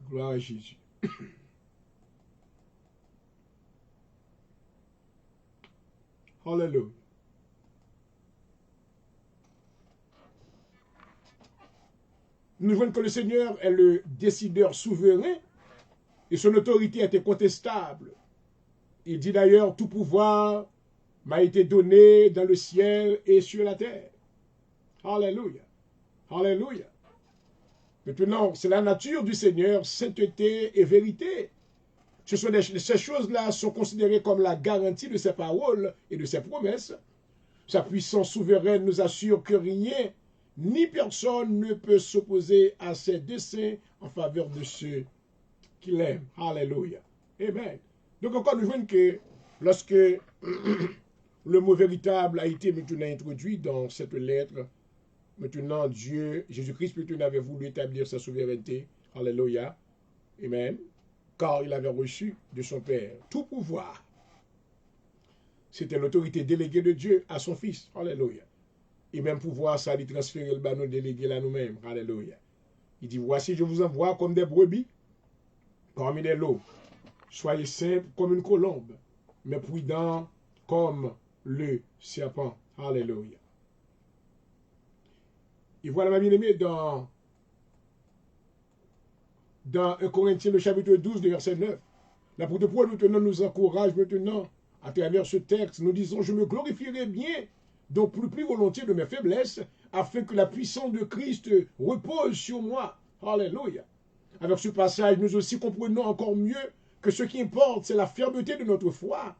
Gloire à Jésus. Hallelujah. Nous voyons que le Seigneur est le décideur souverain et son autorité est incontestable. Il dit d'ailleurs, tout pouvoir m'a été donné dans le ciel et sur la terre. Alléluia. Alléluia. Maintenant, c'est la nature du Seigneur, sainteté et vérité. Ces choses-là sont considérées comme la garantie de ses paroles et de ses promesses. Sa puissance souveraine nous assure que rien ni personne ne peut s'opposer à ses desseins en faveur de ceux qui l'aiment. Alléluia. Amen. Donc encore nous voyons que lorsque le mot véritable a été maintenant introduit dans cette lettre, maintenant Dieu, Jésus-Christ maintenant avait voulu établir sa souveraineté. Alléluia. Amen. Car il avait reçu de son Père tout pouvoir. C'était l'autorité déléguée de Dieu à son Fils. Alléluia. Et même pouvoir, ça lui transférer le bâton délégué là nous-mêmes. Alléluia. Il dit, voici, je vous envoie comme des brebis parmi les loups. Soyez simples comme une colombe, mais prudents comme le serpent. Alléluia. Et voilà, ma bien-aimée, dans 1 Corinthiens, le chapitre 12, verset 9, l'apôtre Paul maintenant nous encourage maintenant, à travers ce texte, nous disons, je me glorifierai bien, donc plus volontiers de mes faiblesses, afin que la puissance de Christ repose sur moi. Alléluia. Avec ce passage, nous aussi comprenons encore mieux que ce qui importe, c'est la fermeté de notre foi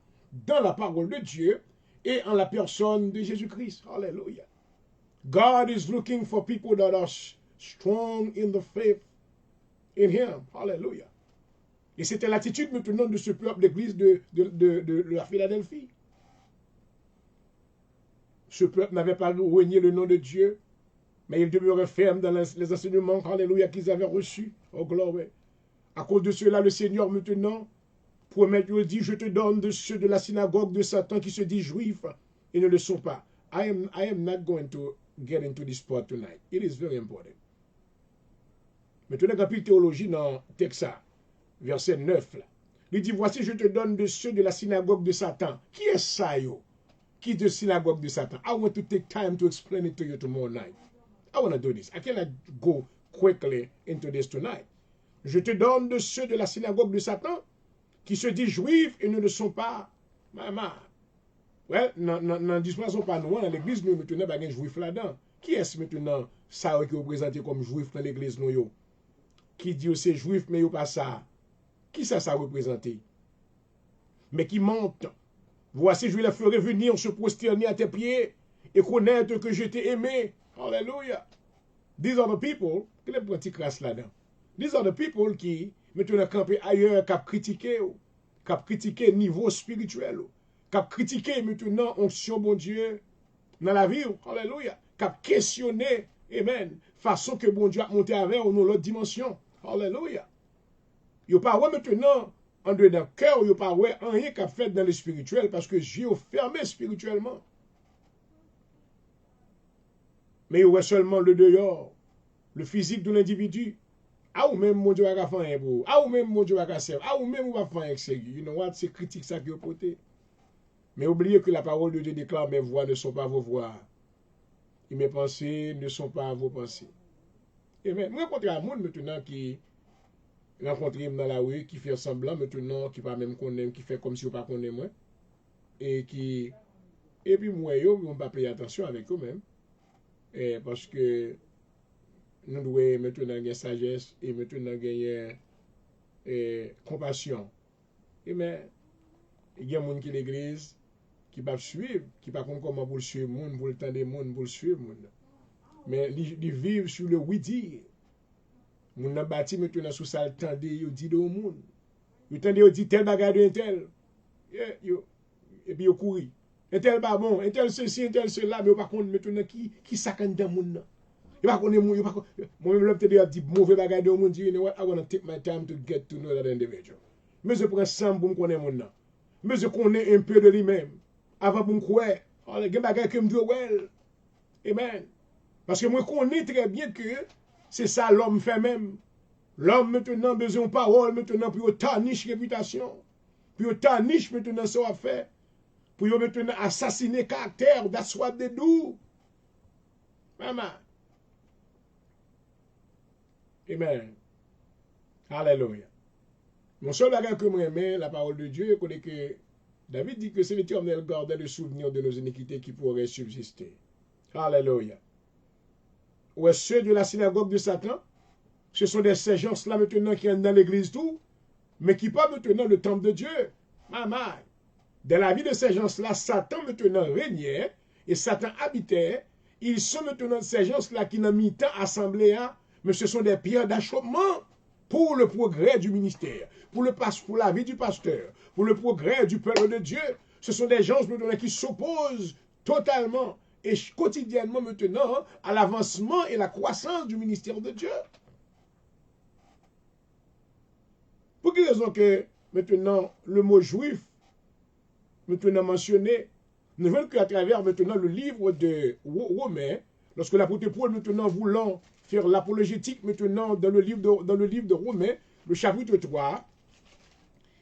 dans la parole de Dieu et en la personne de Jésus-Christ. Alléluia. God is looking for people that are strong in the faith in Him. Alléluia. Et c'était l'attitude maintenant de ce peuple d'église de la Philadelphie. Ce peuple n'avait pas renié le nom de Dieu, mais il demeurait ferme dans les enseignements, alléluia, qu'ils avaient reçus. Oh, gloire. À cause de cela, le Seigneur maintenant promet, il dit, je te donne de ceux de la synagogue de Satan qui se disent juifs et ne le sont pas. I am not going to get into this part tonight. It is very important. Maintenant, capitule théologie dans Texas, verset 9. Là. Il dit, voici, je te donne de ceux de la synagogue de Satan. Qui est ça, yo? qui est de synagogue de Satan. I want to take time to explain it to you tomorrow night. I want to do this. I cannot go quickly into this tonight. Je te donne de ceux de la synagogue de Satan qui se disent juifs et ne le sont pas. Maman. Ouais, n'en disposons pas nous, dans l'église, nous maintenant, pas un juif là-dedans. Qui est-ce maintenant, ça qui est représenté comme juif dans l'église, nous, qui dit c'est juif, mais pas ça? Qui ça représenté? Mais qui monte. Voici, je les ferai venir se prosterner à tes pieds et connaître que je t'ai aimé. Alléluia. These are the people, quelle est la petite classe là-dedans? These are the people qui, maintenant, campé ailleurs, qui ont critiqué niveau spirituel, qui ont critiqué maintenant onction, bon Dieu, dans la vie. Alléluia. Qui ont questionné, amen, façon que bon Dieu a monté avec nous l'autre dimension. Alléluia. Il n'y a pas maintenant, en dedans dans le cœur, il n'y a pas rien qu'a fait dans le spirituel parce que Dieu est fermé spirituellement. Mais il y a seulement le dehors, le physique de l'individu. Ah ou même mon Dieu va faire un beau. Ah ou même mon Dieu va faire. Ah ou même on va faire un sérieux. You know what? C'est critique ça qui est porté. Mais oubliez que la parole de Dieu déclare mes voix ne sont pas vos voix. Et mes pensées ne sont pas vos pensées. Et même, moi, rencontre un monde maintenant qui rencontre dans la rue, qui fait semblant maintenant, qui pas même connaître, qui fait comme si on pas connaît moi. Et qui. Et puis moi, on ne va pas payer attention avec eux-mêmes. Parce que nous devons maintenant gagner sagesse et maintenant gagner compassion. Et mais il y a des gens qui l'église qui va suivre, qui va comprendre comment pour le suivre, pour le temps des monde, pour le suivre. Mais ils vivent sur le oui-dire. Moun nan bâti maintenant sous ça le temps de dit au monde. Yo tande yo dit tel bagage de tel. Et puis yo couri. Un tel pas bon, un tel ceci, un tel cela, mais yo pas connait maintenant qui sakane dans monde nan. Yo pas connait yo pas moi même l'autre a dit mauvais bagage de monde, you know what? I want to take my time to get to know that individual. Mais je prends sang pour me connaître monde nan. Mais je connais un peu de lui-même avant pour me croire. Oh, gen bagage que me dit well. Amen. Parce que moi connais très bien que c'est ça l'homme fait même. L'homme maintenant besoin de parole maintenant pour tarniche réputation. Pour tarniche maintenant ça fait. Pour maintenant assassiner caractère. That's what they do. Maman. Amen. Alléluia. Mon seul bagage que moi aime, la parole de Dieu, connaît que David dit que c'est l'Éternel gardait le souvenir de nos iniquités qui pourraient subsister. Alléluia. Ou ceux de la synagogue de Satan, ce sont ces gens-là maintenant qui sont dans l'église tout, mais qui pas maintenant le temple de Dieu. Maman. Dans la vie de ces gens-là, Satan maintenant régnait et Satan habitait. Ils sont maintenant ces gens-là qui n'ont mis temps assemblés, mais ce sont des pierres d'achoppement pour le progrès du ministère, pour la vie du pasteur, pour le progrès du peuple de Dieu. Ce sont des gens maintenant qui s'opposent totalement et quotidiennement maintenant à l'avancement et la croissance du ministère de Dieu. Pour quelle raison que maintenant le mot juif, maintenant mentionné, ne veut qu'à travers maintenant le livre de Romains, lorsque l'apôtre Paul maintenant voulant faire l'apologétique maintenant dans le livre de Romains, le chapitre 3,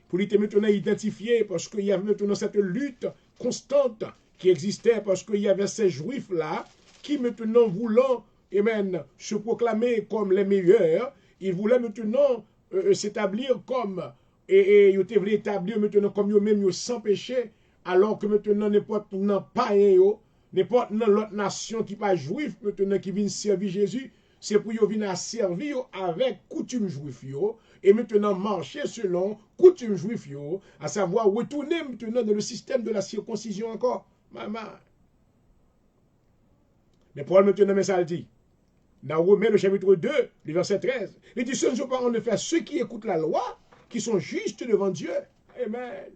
pour être maintenant identifié parce qu'il y avait maintenant cette lutte constante qui existait parce qu'il y avait ces juifs-là qui maintenant voulant se proclamer comme les meilleurs, ils voulaient maintenant s'établir comme, et ils voulaient établir maintenant comme eux-mêmes sans péché, alors que maintenant n'importe pas n'importe l'autre nation qui pas juif maintenant qui vient servir Jésus, c'est pour qu'ils viennent servir avec coutume juif et maintenant marcher selon coutume juif, à savoir retourner maintenant dans le système de la circoncision encore. Maman. Mais Paul maintenant, mais ça le dit. Dans Romains, le chapitre 2, le verset 13, il dit, ce ne sont pas en effet ceux qui écoutent la loi, qui sont justes devant Dieu. Amen.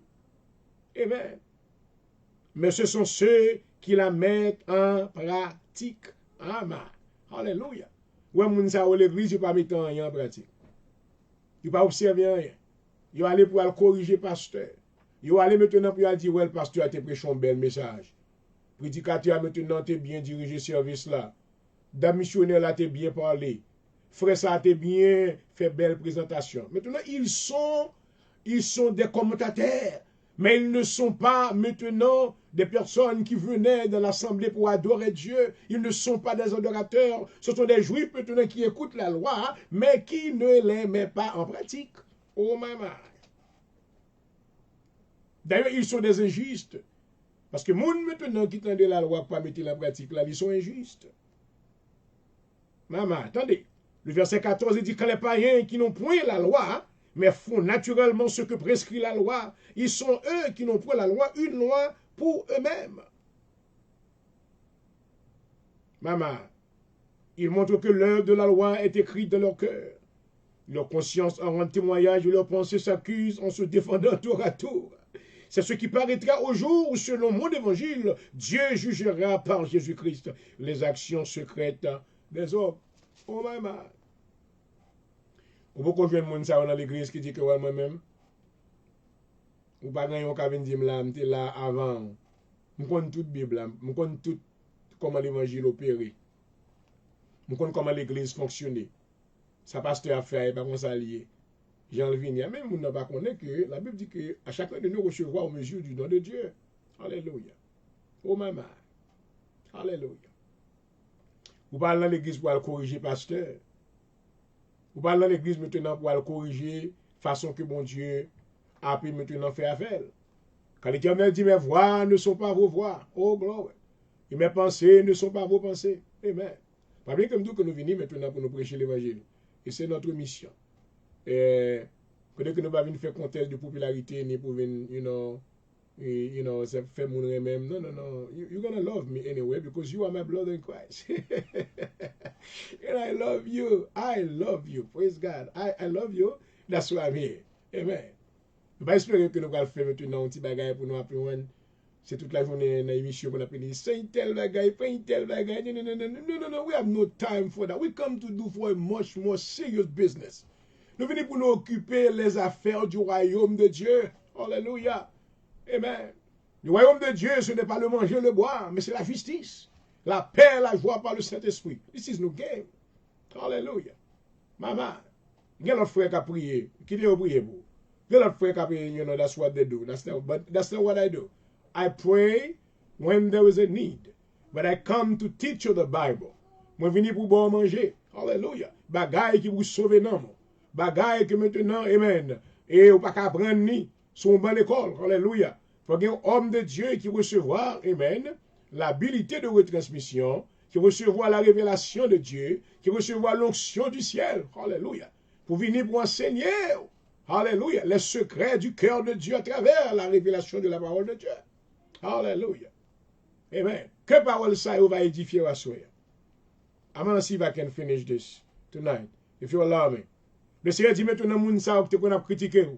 Amen. Mais ce sont ceux qui la mettent en pratique. Amen. Alléluia. Ouais, moun sa ou l'église, il pas mettre rien en pratique. Il pas observer rien. Il aller pour aller corriger pasteur. Il aller maintenant pour aller dire, ouais, le pasteur a te prêché un bel message. Prédicateur maintenant t'es bien dirigé service là. Dame missionnaire là t'es bien parlé. Frère ça t'es bien fait belle présentation. Maintenant ils sont des commentateurs, mais ils ne sont pas maintenant des personnes qui venaient dans l'assemblée pour adorer Dieu. Ils ne sont pas des adorateurs. Ce sont des juifs maintenant qui écoutent la loi, mais qui ne les mettent pas en pratique. Oh maman. D'ailleurs, ils sont des injustes. Parce que les gens maintenant qui tendent la loi pour pas mettre en pratique, là, ils sont injustes. Maman, attendez. Le verset 14 dit que les païens qui n'ont point la loi, mais font naturellement ce que prescrit la loi, ils sont eux qui n'ont point la loi, une loi pour eux-mêmes. Maman, ils montrent que l'œuvre de la loi est écrite dans leur cœur. Leur conscience en rend témoignage et leurs pensées s'accusent en se défendant tour à tour. C'est ce qui paraîtra au jour où, selon mon évangile, Dieu jugera par Jésus-Christ les actions secrètes des hommes. Oh maman. Ou beaucoup de gens dans l'église qui dit que moi-même, ou pas gagner qui vient dire là, m'étais là avant. Je connais toute la Bible, je connais tout comment l'évangile opérait. Je connais comment l'église fonctionnait. Ça pasteur a fait, pas comme ça lié. Jean Vinia, même on n'a pas connaît que la Bible dit que à chacun de nous recevoir aux mesures du don de Dieu. Alléluia. Oh maman. Alléluia. Vous parlez dans l'église pour aller corriger pasteur. Vous parlez dans l'église maintenant pour aller corriger façon que mon Dieu a pu maintenant faire affaire. Quand l'Éternel dit mes voix ne sont pas vos voix. Oh gloire. Et mes pensées ne sont pas vos pensées. Amen. Pas bien comme nous que nous venons maintenant pour nous prêcher l'évangile. Et c'est notre mission. Et peut-être que nous ne pouvons pas faire contest de popularité ni pour venir, ça fait mon même. Non, non, non. You're gonna love me anyway because you are my brother in Christ. And I love you. I love you. Praise God. I love you. That's why I'm here. Amen. Je ne vais pas espérer que nous allons faire maintenant un petit bagage pour nous apprendre. C'est toute la journée dans l'émission qu'on appelle c'est un tel bagage, pas un tel bagage. Non, non, non, non, non, non. We have no time for that. We come to do for a much more serious business. Nous venons pour nous occuper les affaires du royaume de Dieu. Alléluia. Amen. Le royaume de Dieu, ce n'est pas le manger, le boire, mais c'est la justice. La paix, la joie par le Saint-Esprit. This is no game. Alléluia. Maman, il y a notre frère qui a prié. Qui dit prier pour? Il y a notre frère qui a prié, that's what they do. That's not what I do. I pray when there is a need. But I come to teach you the Bible. Moi, je viens pour bon manger. Alléluia. Bagaille qui vous sauve non. Bagaille que maintenant, amen. Et ou pas qu'à prendre ni son bonne école. Alléluia. Il faut qu'il y ait un homme de Dieu qui recevra, amen, l'habilité de retransmission, qui recevra la révélation de Dieu, qui recevra l'onction du ciel. Alléluia. Pour venir pour enseigner, alléluia, les secrets du cœur de Dieu à travers la révélation de la parole de Dieu. Alléluia. Amen. Que parole ça va édifier à soi? I'm going to see if I can finish this tonight, if you allow me. Le Seigneur dit maintenant, moun sa ou te kon ap kritike ou.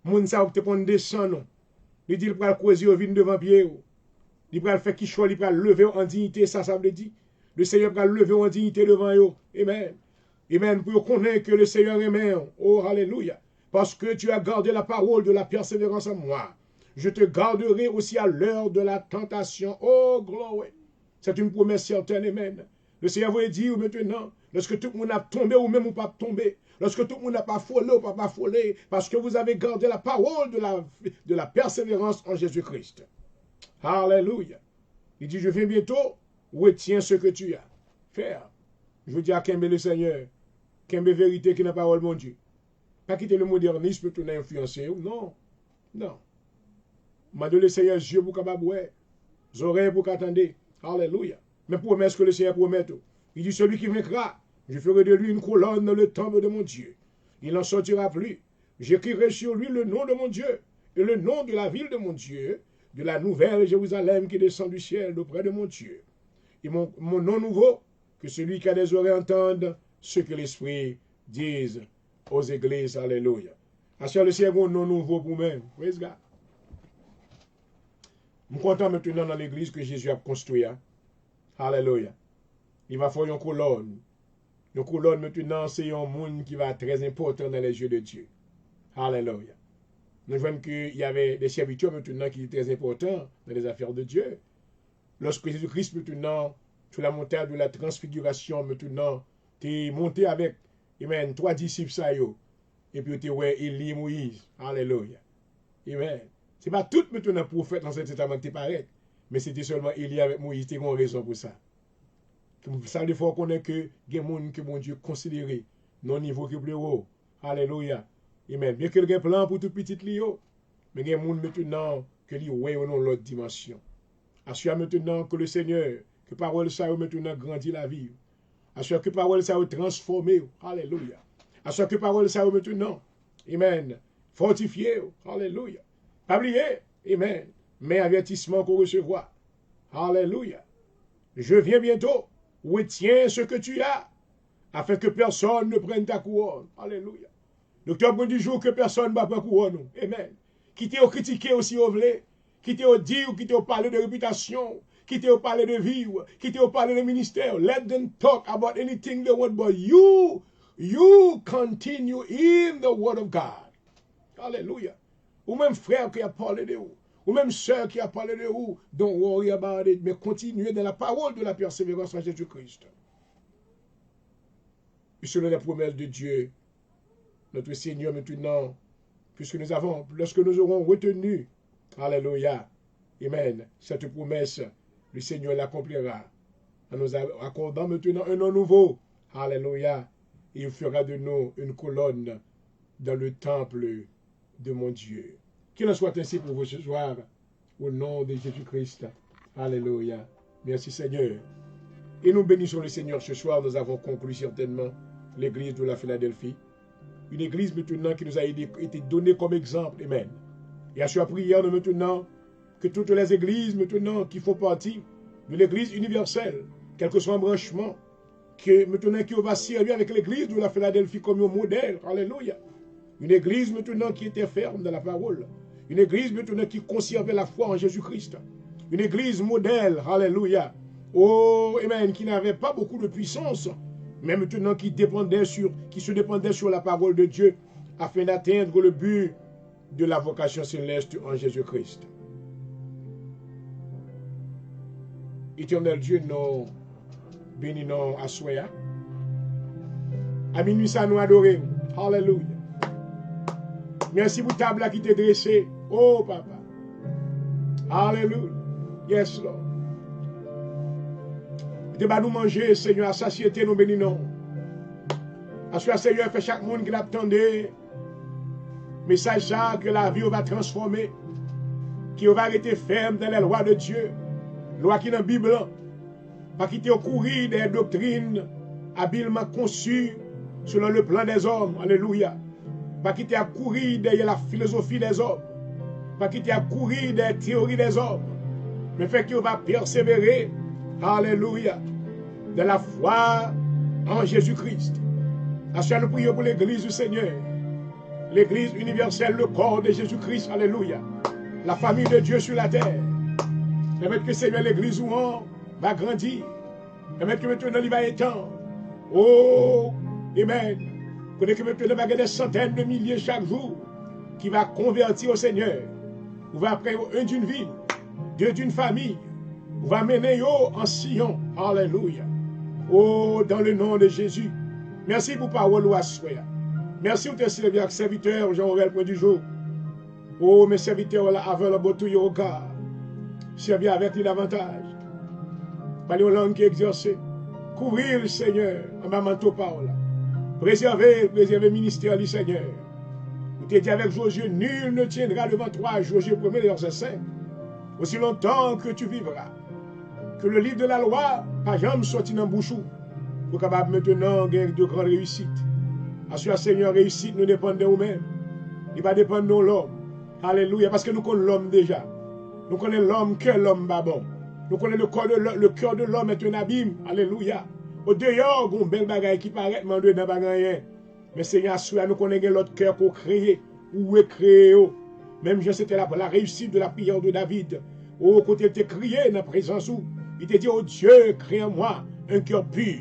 Moun sa ou te kon descend ou. Il dit, il pral causer au vin devant pied ou. Il pral faire qui choix, il pral lever en dignité, ça veut dire. Le Seigneur pral lever en dignité devant eux. Amen. Amen. Pour connaître que le Seigneur aime. Oh, alléluia. Parce que tu as gardé la parole de la persévérance en moi. Je te garderai aussi à l'heure de la tentation. Oh, gloire. C'est une promesse certaine. Amen. Le Seigneur vous dit maintenant, lorsque tout le monde a tombé ou même ou pas tombé, lorsque tout le monde n'a pas frôlé ou pas frôlé, parce que vous avez gardé la parole de la persévérance en Jésus-Christ. Alléluia. Il dit, je viens bientôt, retiens ce que tu as. Faire. Je veux dire à Kembe le Seigneur, Kembe vérité qui n'a pas parole mon Dieu. Pas quitter le modernisme pour influencer. Non. Non. M'a donné le Seigneur Dieu pour capable ouais. Oreilles pour qu'attendre. Alléluia. Mais promesse que le Seigneur promet. Il dit, celui qui vaincra, je ferai de lui une colonne dans le temple de mon Dieu. Il n'en sortira plus. J'écrirai sur lui le nom de mon Dieu et le nom de la ville de mon Dieu, de la nouvelle Jérusalem qui descend du ciel auprès de mon Dieu. Et mon nom nouveau, que celui qui a des oreilles entende ce que l'Esprit dise aux églises. Alléluia. Assurez le Seigneur un nom nouveau pour moi. Praise God. Je suis content maintenant dans l'église que Jésus a construit. Alléluia. Il va faire une colonne. Une colonne maintenant, c'est un monde qui va être très important dans les yeux de Dieu. Alléluia. Nous voyons qu'il y avait des serviteurs maintenant qui étaient très importants dans les affaires de Dieu. Lorsque Jésus-Christ maintenant, sur la montagne de la transfiguration maintenant, tu es monté avec, amen, 3 disciples ça yo. Et puis tu es Élie, Moïse. Alléluia. Amen. Ce n'est pas tout maintenant prophète dans cet testament qui paraît. Mais c'était seulement Élie avec Moïse qui ont raison pour ça. Ça, il faut qu'on ait que des gens que mon Dieu considéré non niveau qui est plus haut. Alléluia. Amen. Bien que le plan pour tout petit Lio, mais il y a des gens maintenant que lui ouais dans l'autre dimension. Assure maintenant que le Seigneur, que parole ça maintenant grandit la vie. Assure que parole ça transformé. Alléluia. Assure que parole ça maintenant. Amen. Fortifié. Alléluia. Pas oublier. Amen. Mais avertissement qu'on recevra. Alléluia. Je viens bientôt. Retiens ce que tu as, afin que personne ne prenne ta couronne. Alléluia. L'octobre du jour que personne ne va prendre couronne. Amen. Qui t'est critiqué aussi au blé, qui t'est dit ou qui t'est parlé de réputation, qui t'est parlé de vivre, qui t'est parlé de ministère. Let them talk about anything they want, but you continue in the word of God. Alléluia. Ou même frère qui a parlé de vous, ou même sœur qui a parlé de vous, don't worry about it, mais continuez dans la parole de la persévérance en Jésus-Christ. Et selon les promesses de Dieu, notre Seigneur maintenant, puisque nous avons, lorsque nous aurons retenu, alléluia, amen, cette promesse, le Seigneur l'accomplira en nous accordant maintenant un nom nouveau, alléluia, et il fera de nous une colonne dans le temple de mon Dieu. Qu'il en soit ainsi pour vous ce soir, au nom de Jésus-Christ. Alléluia. Merci Seigneur. Et nous bénissons le Seigneur ce soir. Nous avons conclu certainement l'église de la Philadelphie. Une église maintenant qui nous a été donnée comme exemple. Amen. Et à sa prière de maintenant, que toutes les églises maintenant qui font partie de l'église universelle, quel que soit un branchement, que maintenant qui va servir avec l'église de la Philadelphie comme un modèle. Alléluia. Une église maintenant qui était ferme dans la parole. Une église maintenant qui conservait la foi en Jésus-Christ. Une église modèle, alléluia. Oh, amen, qui n'avait pas beaucoup de puissance, mais maintenant qui se dépendait sur la parole de Dieu afin d'atteindre le but de la vocation céleste en Jésus-Christ. Éternel Dieu, nous bénissons à soi. À minuit, ça nous adorer. Alléluia. Merci pour la table qui t'est dressée. Oh, papa. Alléluia. Yes, Lord. Tu vas nous manger, Seigneur, à satiété, nous bénissons. Assois, Seigneur, fait chaque monde qui l'attendait. Message ça, que la vie va transformer. Qui va rester ferme dans les lois de Dieu. Loi qui dans la Bible. Pas quitter au courir des doctrines habilement conçues selon le plan des hommes. Alléluia. Pas quitter à courir derrière la philosophie des hommes. Pas quitter à courir des théories des hommes. Mais fait qu'il va persévérer. Alléluia. De la foi en Jésus-Christ. Assois, nous prions pour l'église du Seigneur. L'église universelle, le corps de Jésus-Christ. Alléluia. La famille de Dieu sur la terre. Permettre que Seigneur, l'église où on va grandir. Permettre que maintenant il va étendre. Oh, amen. Connaître que maintenant il va y avoir des centaines de milliers chaque jour qui va convertir au Seigneur. On va après un d'une ville, deux d'une famille. On va mener en Sion. Alléluia. Oh, dans le nom de Jésus. Merci pour parole ou assoya. Merci pour tes serviteurs, Jean-Aurel, point du jour. Oh, mes serviteurs là, avant le beau au gars. Servir avec lui davantage. Parler aux langues qui exercent. Couvrir le Seigneur en ma manteau parole. Préserver le ministère du Seigneur. Vous t'es dit avec Josué, nul ne tiendra devant toi, Josué 1er, verset 5. Aussi longtemps que tu vivras. Que le livre de la loi, pas jamais sorti dans le bouchou. Pour capable maintenant gagner de grandes réussites. Assure Seigneur, réussite nous dépend de nous-mêmes. Il va dépendre de l'homme. Alléluia, parce que nous connaissons l'homme déjà. Nous connaissons l'homme que l'homme babon. Nous connaissons le cœur de l'homme est un abîme. Alléluia. Au dehors, il y a un bel bagage qui paraît mandé dans bagage. Mais Seigneur, nous connaissons l'autre cœur qu'on crée ou créé. Même je c'était la réussite de la prière de David. Au côté de crié dans la présence où il te dit, oh Dieu, crée en moi un cœur pur.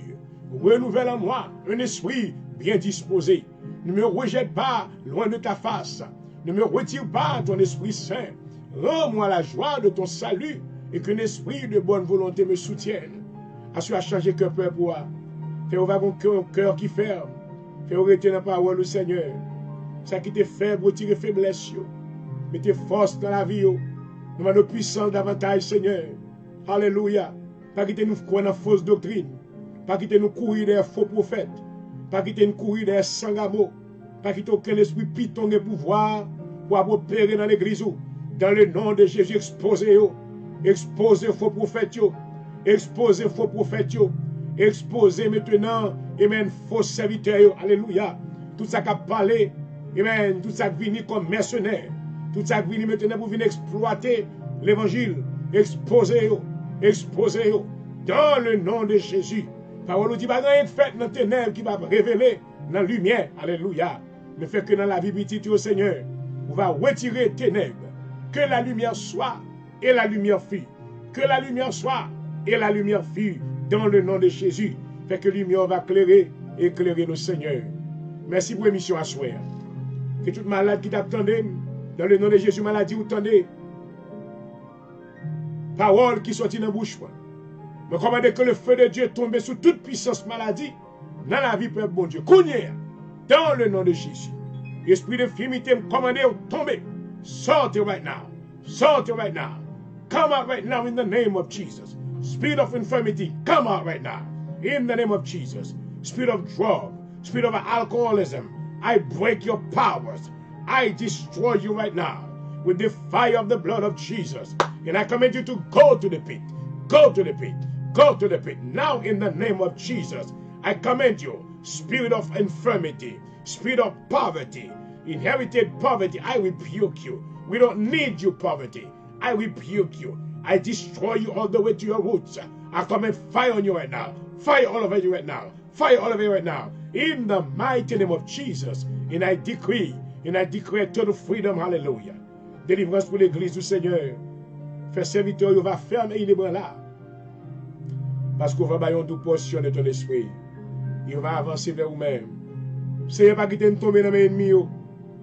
Renouvelle en moi un esprit bien disposé. Ne me rejette pas loin de ta face. Ne me retire pas ton Esprit Saint. Rends-moi la joie de ton salut et qu'un esprit de bonne volonté me soutienne. Assure à changer cœur pour moi. Fais au wagon un cœur qui ferme. Fais arrêter la parole du Seigneur. Ça qui t'est faible, retire faiblesse. Mettez force dans la vie. Nous avons de puissance davantage, Seigneur. Alléluia. Pas quitter nous croire dans fausse doctrine. Pas quitter nous courir des faux prophètes. Pas quitter nous courir des sangamos. Pas quitter aucun esprit piton et pouvoir pour opérer dans l'église. Dans le nom de Jésus, exposez-vous. Exposez faux prophètes. Exposez faux prophètes. Exposez maintenant, amen, faux serviteurs. Alléluia. Tout ça qui a parlé, amen, tout ça qui vient comme mercenaire. Tout ça qui vient maintenant pour venir exploiter l'évangile. Exposez-vous. Exposez-vous. Dans le nom de Jésus. Parole nous dit, pas rien de fait dans les ténèbres qui va révéler dans la lumière. Alléluia. Mais fait que dans la vie petite au Seigneur, on va retirer les ténèbres. Que la lumière soit et la lumière fût. Que la lumière soit et la lumière fût. Dans le nom de Jésus. Fait que la lumière va éclairer le Seigneur. Merci pour l'émission à soir. Que toute malade qui t'attendait, dans le nom de Jésus, maladie ou tendez. Parole qui sortit dans la bouche. Je commande que le feu de Dieu tombe sur toute puissance maladie dans la vie, Père bon Dieu. Cognez, dans le nom de Jésus. Esprit d'infirmité, me commande tomber. Sortez right now. Sortez right now. Come out right now in the name of Jesus. Spirit of infirmity, come out right now. In the name of Jesus. Spirit of drug, spirit of alcoholism, I break your powers. I destroy you right now with the fire of the blood of Jesus. And I command you to go to the pit. Go to the pit. Go to the pit. Now in the name of Jesus, I command you, spirit of infirmity, spirit of poverty, inherited poverty, I rebuke you. We don't need you, poverty. I rebuke you. I destroy you all the way to your roots. I command fire on you right now. Fire all over you right now. Fire all over you right now. In the mighty name of Jesus. And I decree, and I declare total freedom. Hallelujah. Délivrance pour l'église du Seigneur. Fais serviteur, il va fermer les bras là. Parce qu'on va bailler une portion de ton esprit. Il va avancer vers vous-même. Seigneur, pas quitter nous tomber dans mes ennemis.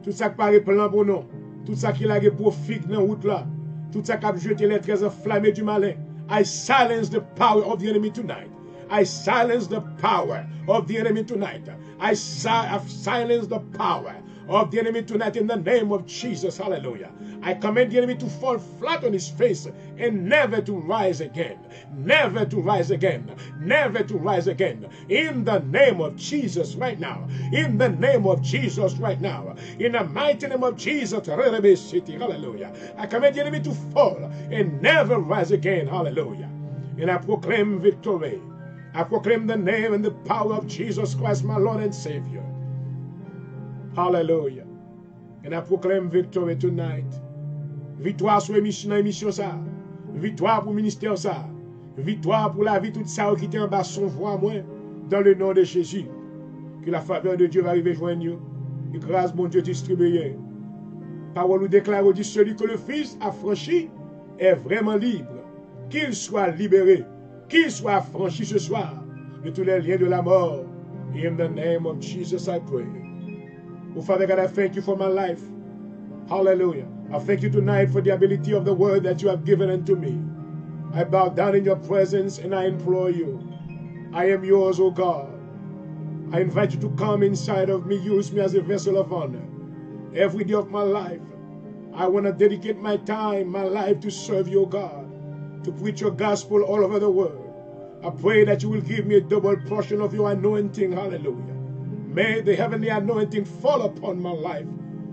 Tout ça qui paraît plan pour nous. Tout ça qui est profite dans la route là. Tout ça qui a jeté les traits enflammés du malin. I silence the power of the enemy tonight. I silence the power of the enemy tonight. I silence the power of the enemy tonight in the name of Jesus. Hallelujah. I command the enemy to fall flat on his face and never to rise again. Never to rise again. Never to rise again. In the name of Jesus right now. In the name of Jesus right now. In the mighty name of Jesus. Hallelujah. I command the enemy to fall and never rise again. Hallelujah. And I proclaim victory. I proclaim the name and the power of Jesus Christ, my Lord and Savior. Hallelujah. And I proclaim victory tonight. Victoire sur l'émission ça. Victoire pour le ministère ça. Victoire pour la vie toute ça qui était en bas son voix moi. Dans le nom de Jésus. Que la faveur de Dieu va arriver joindre nous. Et grâce mon Dieu distribuée. Parole nous déclare dit celui que le Fils a franchi est vraiment libre. Qu'il soit libéré. Qu'il soit affranchi ce soir de tous les liens de la mort. In the name of Jesus I pray. Oh Father God, I thank you for my life. Hallelujah. I thank you tonight for the ability of the word that you have given unto me. I bow down in your presence and I implore you. I am yours, O God. I invite you to come inside of me. Use me as a vessel of honor. Every day of my life, I want to dedicate my time, my life to serve you, O God. To preach your gospel all over the world. I pray that you will give me a double portion of your anointing. Hallelujah. May the heavenly anointing fall upon my life.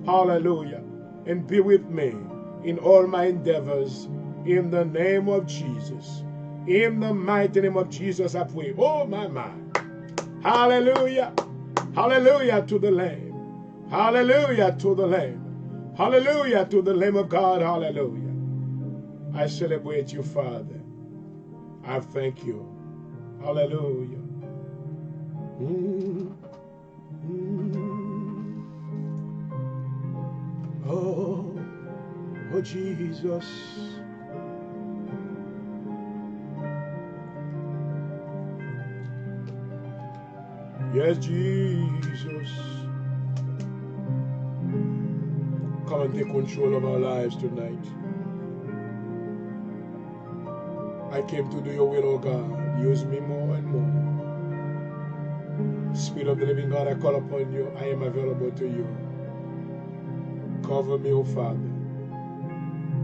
Hallelujah. And be with me in all my endeavors. In the name of Jesus. In the mighty name of Jesus I pray. Oh my. Hallelujah. Hallelujah to the Lamb. Hallelujah to the Lamb. Hallelujah to the Lamb of God. Hallelujah. I celebrate you, Father. I thank you. Hallelujah. Oh, Jesus. Yes, Jesus. Come and take control of our lives tonight. I came to do your will, oh God. Use me more and more. Spirit of the living God, I call upon you. I am available to you. Cover me, oh Father.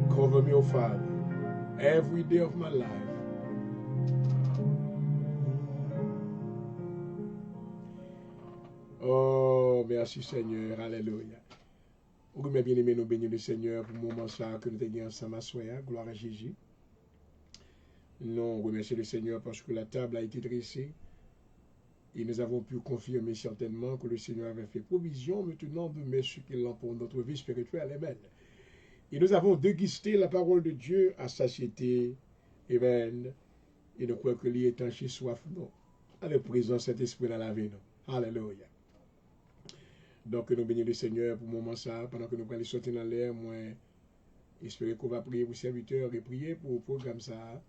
Cover me, oh Father, every day of my life. Oh, merci Seigneur, alléluia. Oui, mes bien-aimés, nous bénissons le Seigneur pour le moment ça que nous avons ensemble à soi. Gloire à Jésus. Nous remercions le Seigneur parce que la table a été dressée et nous avons pu confirmer certainement que le Seigneur avait fait provision maintenant de mettre ce qu'il a pour notre vie spirituelle. Amen. Et nous avons dégusté la parole de Dieu à satiété. Amen. Et nous croyons que lui est chez soif, non. Avec présence cet esprit dans la vie, non. Alléluia. Donc nous bénissons le Seigneur pour le moment ça, pendant que nous allons sortir dans l'air, moi, j'espère qu'on va prier pour serviteurs et prier pour le programme ça,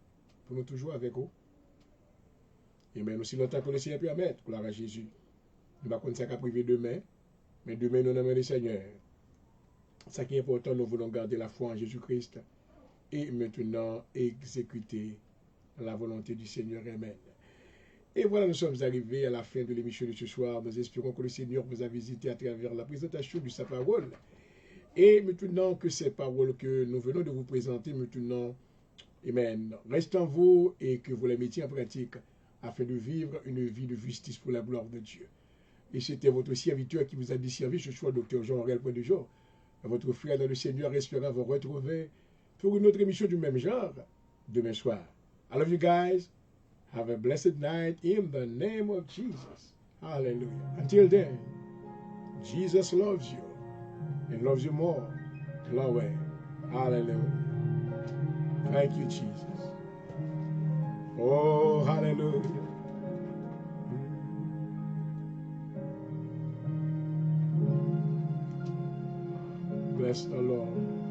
pour nous toujours avec vous. Et bien aussi longtemps que le Seigneur peut mettre, gloire à Jésus. Nous ne pouvons pas ça priver demain, mais demain nous nommons le Seigneur. Ce qui est important, nous voulons garder la foi en Jésus-Christ et maintenant exécuter la volonté du Seigneur. Amen. Et voilà, nous sommes arrivés à la fin de l'émission de ce soir. Nous espérons que le Seigneur vous a visité à travers la présentation de sa parole. Et maintenant que ces paroles que nous venons de vous présenter, maintenant, amen, restent en vous et que vous les mettiez en pratique afin de vivre une vie de justice pour la gloire de Dieu. Et c'était votre serviteur qui vous a desservi ce soir, Dr. Jean-Aurel Point de Jour. Votre frère dans le Seigneur espérant vous retrouver pour une autre émission du même genre demain soir. I love you guys. Have a blessed night in the name of Jesus. Hallelujah. Until then, Jesus loves you and loves you more. Glory. Hallelujah. Thank you, Jesus. Oh, hallelujah. Bless the Lord.